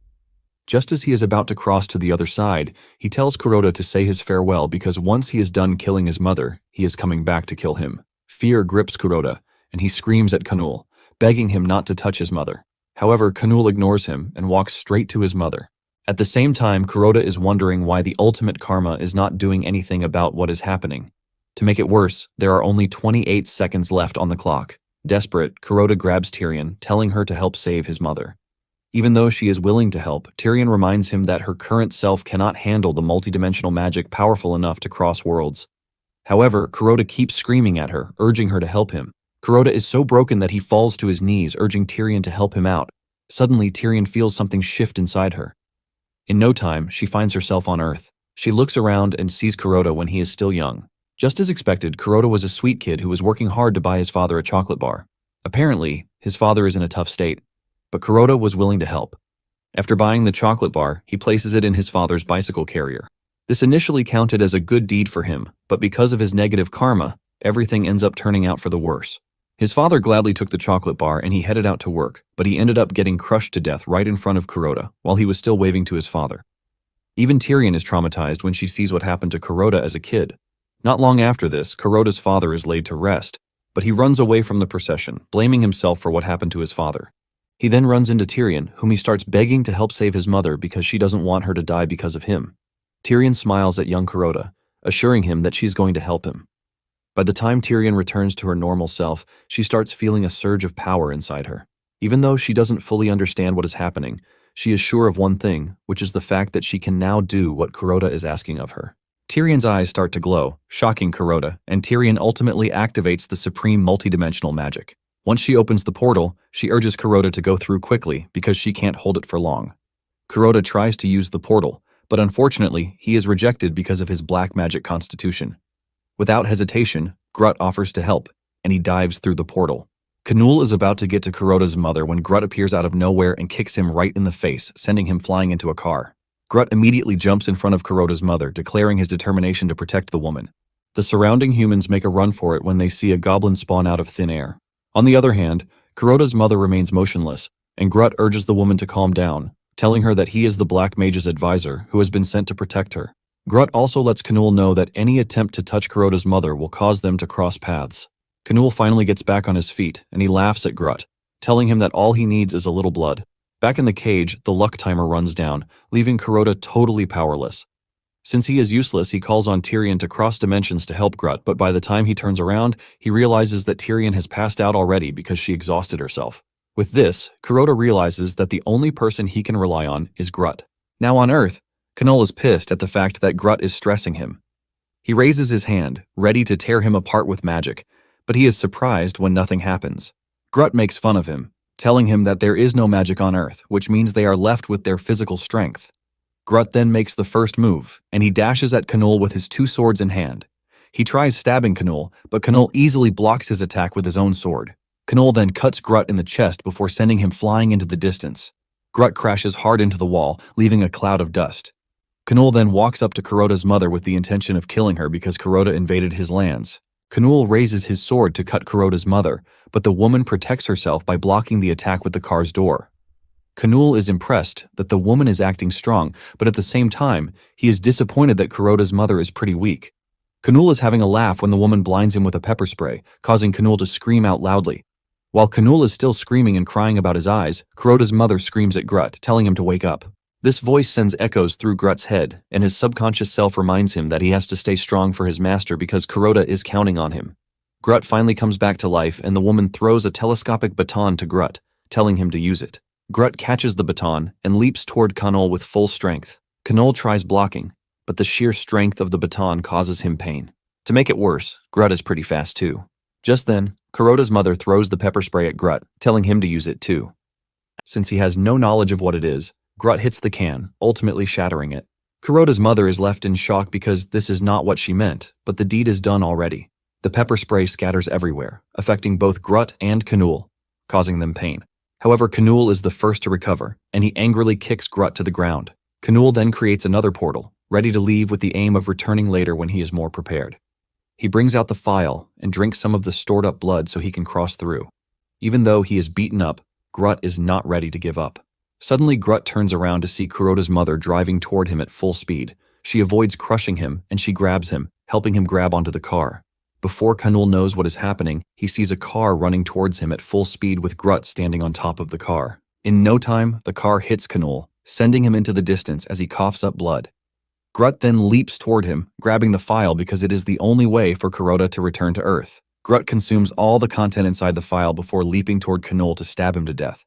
Just as he is about to cross to the other side, he tells Kuroda to say his farewell because once he is done killing his mother, he is coming back to kill him. Fear grips Kuroda, and he screams at Canul, begging him not to touch his mother. However, Canul ignores him and walks straight to his mother. At the same time, Kuroda is wondering why the ultimate karma is not doing anything about what is happening. To make it worse, there are only 28 seconds left on the clock. Desperate, Kuroda grabs Tyrion, telling her to help save his mother. Even though she is willing to help, Tyrion reminds him that her current self cannot handle the multidimensional magic powerful enough to cross worlds. However, Kuroda keeps screaming at her, urging her to help him. Kuroda is so broken that he falls to his knees, urging Tyrion to help him out. Suddenly, Tyrion feels something shift inside her. In no time, she finds herself on Earth. She looks around and sees Kuroda when he is still young. Just as expected, Kuroda was a sweet kid who was working hard to buy his father a chocolate bar. Apparently, his father is in a tough state, but Kuroda was willing to help. After buying the chocolate bar, he places it in his father's bicycle carrier. This initially counted as a good deed for him, but because of his negative karma, everything ends up turning out for the worse. His father gladly took the chocolate bar and he headed out to work, but he ended up getting crushed to death right in front of Kuroda while he was still waving to his father. Even Tyrion is traumatized when she sees what happened to Kuroda as a kid. Not long after this, Kuroda's father is laid to rest, but he runs away from the procession, blaming himself for what happened to his father. He then runs into Tyrion, whom he starts begging to help save his mother because she doesn't want her to die because of him. Tyrion smiles at young Kuroda, assuring him that she's going to help him. By the time Tyrion returns to her normal self, she starts feeling a surge of power inside her. Even though she doesn't fully understand what is happening, she is sure of one thing, which is the fact that she can now do what Kuroda is asking of her. Tyrion's eyes start to glow, shocking Kuroda, and Tyrion ultimately activates the supreme multidimensional magic. Once she opens the portal, she urges Kuroda to go through quickly because she can't hold it for long. Kuroda tries to use the portal, but unfortunately, he is rejected because of his black magic constitution. Without hesitation, Grut offers to help, and he dives through the portal. Canul is about to get to Kuroda's mother when Grut appears out of nowhere and kicks him right in the face, sending him flying into a car. Grut immediately jumps in front of Kuroda's mother, declaring his determination to protect the woman. The surrounding humans make a run for it when they see a goblin spawn out of thin air. On the other hand, Kuroda's mother remains motionless, and Grut urges the woman to calm down, telling her that he is the Black Mage's advisor who has been sent to protect her. Grut also lets Canul know that any attempt to touch Kuroda's mother will cause them to cross paths. Canul finally gets back on his feet, and he laughs at Grut, telling him that all he needs is a little blood. Back in the cage, the luck timer runs down, leaving Kuroda totally powerless. Since he is useless, he calls on Tyrion to cross dimensions to help Grut, but by the time he turns around, he realizes that Tyrion has passed out already because she exhausted herself. With this, Kuroda realizes that the only person he can rely on is Grut. Now on Earth, Kanol is pissed at the fact that Grut is stressing him. He raises his hand, ready to tear him apart with magic, but he is surprised when nothing happens. Grut makes fun of him, telling him that there is no magic on Earth, which means they are left with their physical strength. Grut then makes the first move, and he dashes at Kanol with his 2 swords in hand. He tries stabbing Kanol, but Kanol easily blocks his attack with his own sword. Kanol then cuts Grut in the chest before sending him flying into the distance. Grut crashes hard into the wall, leaving a cloud of dust. Kanol then walks up to Kuroda's mother with the intention of killing her because Kuroda invaded his lands. Kanol raises his sword to cut Kuroda's mother, but the woman protects herself by blocking the attack with the car's door. Kanol is impressed that the woman is acting strong, but at the same time, he is disappointed that Kuroda's mother is pretty weak. Kanol is having a laugh when the woman blinds him with a pepper spray, causing Kanol to scream out loudly. While Kanol is still screaming and crying about his eyes, Kuroda's mother screams at Grut, telling him to wake up. This voice sends echoes through Grut's head, and his subconscious self reminds him that he has to stay strong for his master because Kuroda is counting on him. Grut finally comes back to life, and the woman throws a telescopic baton to Grut, telling him to use it. Grut catches the baton and leaps toward Kanol with full strength. Kanol tries blocking, but the sheer strength of the baton causes him pain. To make it worse, Grut is pretty fast too. Just then, Kuroda's mother throws the pepper spray at Grut, telling him to use it too. Since he has no knowledge of what it is, Grut hits the can, ultimately shattering it. Kuroda's mother is left in shock because this is not what she meant, but the deed is done already. The pepper spray scatters everywhere, affecting both Grut and Kanol, causing them pain. However, Kanol is the first to recover, and he angrily kicks Grut to the ground. Kanol then creates another portal, ready to leave with the aim of returning later when he is more prepared. He brings out the phial and drinks some of the stored-up blood so he can cross through. Even though he is beaten up, Grut is not ready to give up. Suddenly, Grut turns around to see Kuroda's mother driving toward him at full speed. She avoids crushing him, and she grabs him, helping him grab onto the car. Before Kanol knows what is happening, he sees a car running towards him at full speed with Grut standing on top of the car. In no time, the car hits Kanol, sending him into the distance as he coughs up blood. Grut then leaps toward him, grabbing the phial because it is the only way for Kuroda to return to Earth. Grut consumes all the content inside the phial before leaping toward Kanol to stab him to death.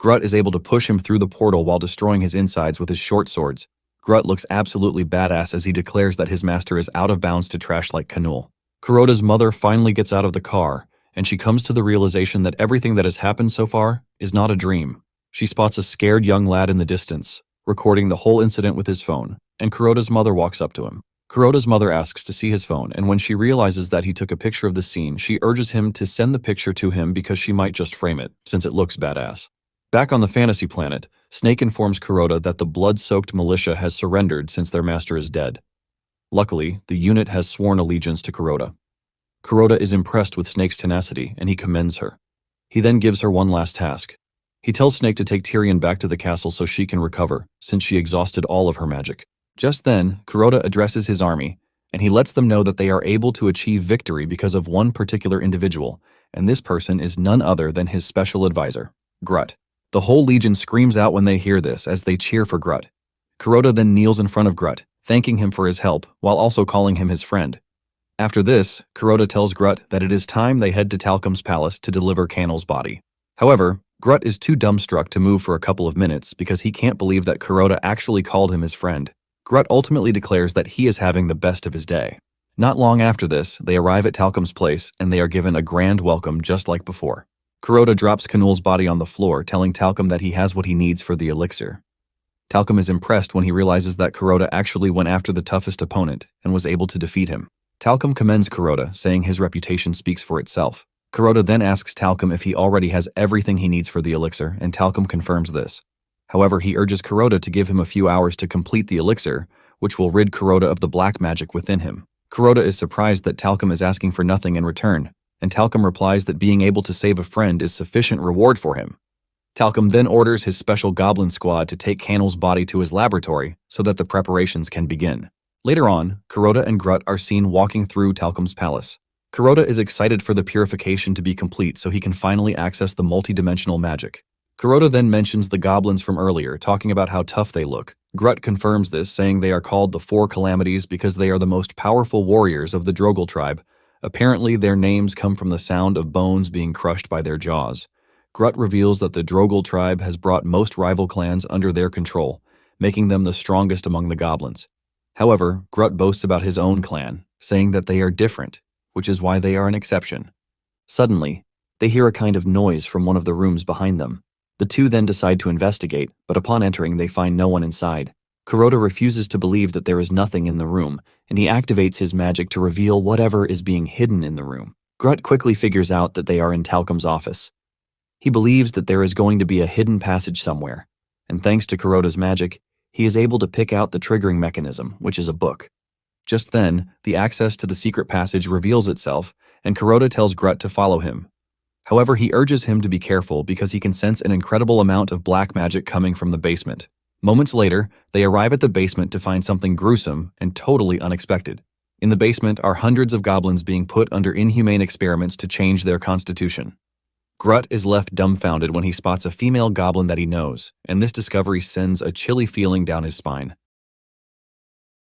Grut is able to push him through the portal while destroying his insides with his short swords. Grut looks absolutely badass as he declares that his master is out of bounds to trash like Kanol. Kuroda's mother finally gets out of the car, and she comes to the realization that everything that has happened so far is not a dream. She spots a scared young lad in the distance, recording the whole incident with his phone, and Kuroda's mother walks up to him. Kuroda's mother asks to see his phone, and when she realizes that he took a picture of the scene, she urges him to send the picture to him because she might just frame it, since it looks badass. Back on the fantasy planet, Snake informs Kuroda that the blood-soaked militia has surrendered since their master is dead. Luckily, the unit has sworn allegiance to Kuroda. Kuroda is impressed with Snake's tenacity, and he commends her. He then gives her one last task. He tells Snake to take Tyrion back to the castle so she can recover, since she exhausted all of her magic. Just then, Kuroda addresses his army, and he lets them know that they are able to achieve victory because of one particular individual, and this person is none other than his special advisor, Grut. The whole legion screams out when they hear this as they cheer for Grut. Kuroda then kneels in front of Grut, thanking him for his help while also calling him his friend. After this, Kuroda tells Grut that it is time they head to Talcum's palace to deliver Kanol's body. However, Grut is too dumbstruck to move for a couple of minutes because he can't believe that Kuroda actually called him his friend. Grut ultimately declares that he is having the best of his day. Not long after this, they arrive at Talcum's place and they are given a grand welcome just like before. Kuroda drops Kanol's body on the floor, telling Talcum that he has what he needs for the elixir. Talcum is impressed when he realizes that Kuroda actually went after the toughest opponent and was able to defeat him. Talcum commends Kuroda, saying his reputation speaks for itself. Kuroda then asks Talcum if he already has everything he needs for the elixir, and Talcum confirms this. However, he urges Kuroda to give him a few hours to complete the elixir, which will rid Kuroda of the black magic within him. Kuroda is surprised that Talcum is asking for nothing in return, and Talcum replies that being able to save a friend is sufficient reward for him. Talcum then orders his special goblin squad to take Kanol's body to his laboratory so that the preparations can begin. Later on, Kuroda and Grut are seen walking through Talcum's palace. Kuroda is excited for the purification to be complete so he can finally access the multidimensional magic. Kuroda then mentions the goblins from earlier, talking about how tough they look. Grut confirms this, saying they are called the Four Calamities because they are the most powerful warriors of the Drogal tribe. Apparently, their names come from the sound of bones being crushed by their jaws. Grut reveals that the Drogal tribe has brought most rival clans under their control, making them the strongest among the goblins. However, Grut boasts about his own clan, saying that they are different, which is why they are an exception. Suddenly, they hear a kind of noise from one of the rooms behind them. The two then decide to investigate, but upon entering they find no one inside. Kuroda refuses to believe that there is nothing in the room, and he activates his magic to reveal whatever is being hidden in the room. Grut quickly figures out that they are in Talcum's office. He believes that there is going to be a hidden passage somewhere, and thanks to Kuroda's magic, he is able to pick out the triggering mechanism, which is a book. Just then, the access to the secret passage reveals itself, and Kuroda tells Grut to follow him. However, he urges him to be careful because he can sense an incredible amount of black magic coming from the basement. Moments later, they arrive at the basement to find something gruesome and totally unexpected. In the basement are hundreds of goblins being put under inhumane experiments to change their constitution. Grut is left dumbfounded when he spots a female goblin that he knows, and this discovery sends a chilly feeling down his spine.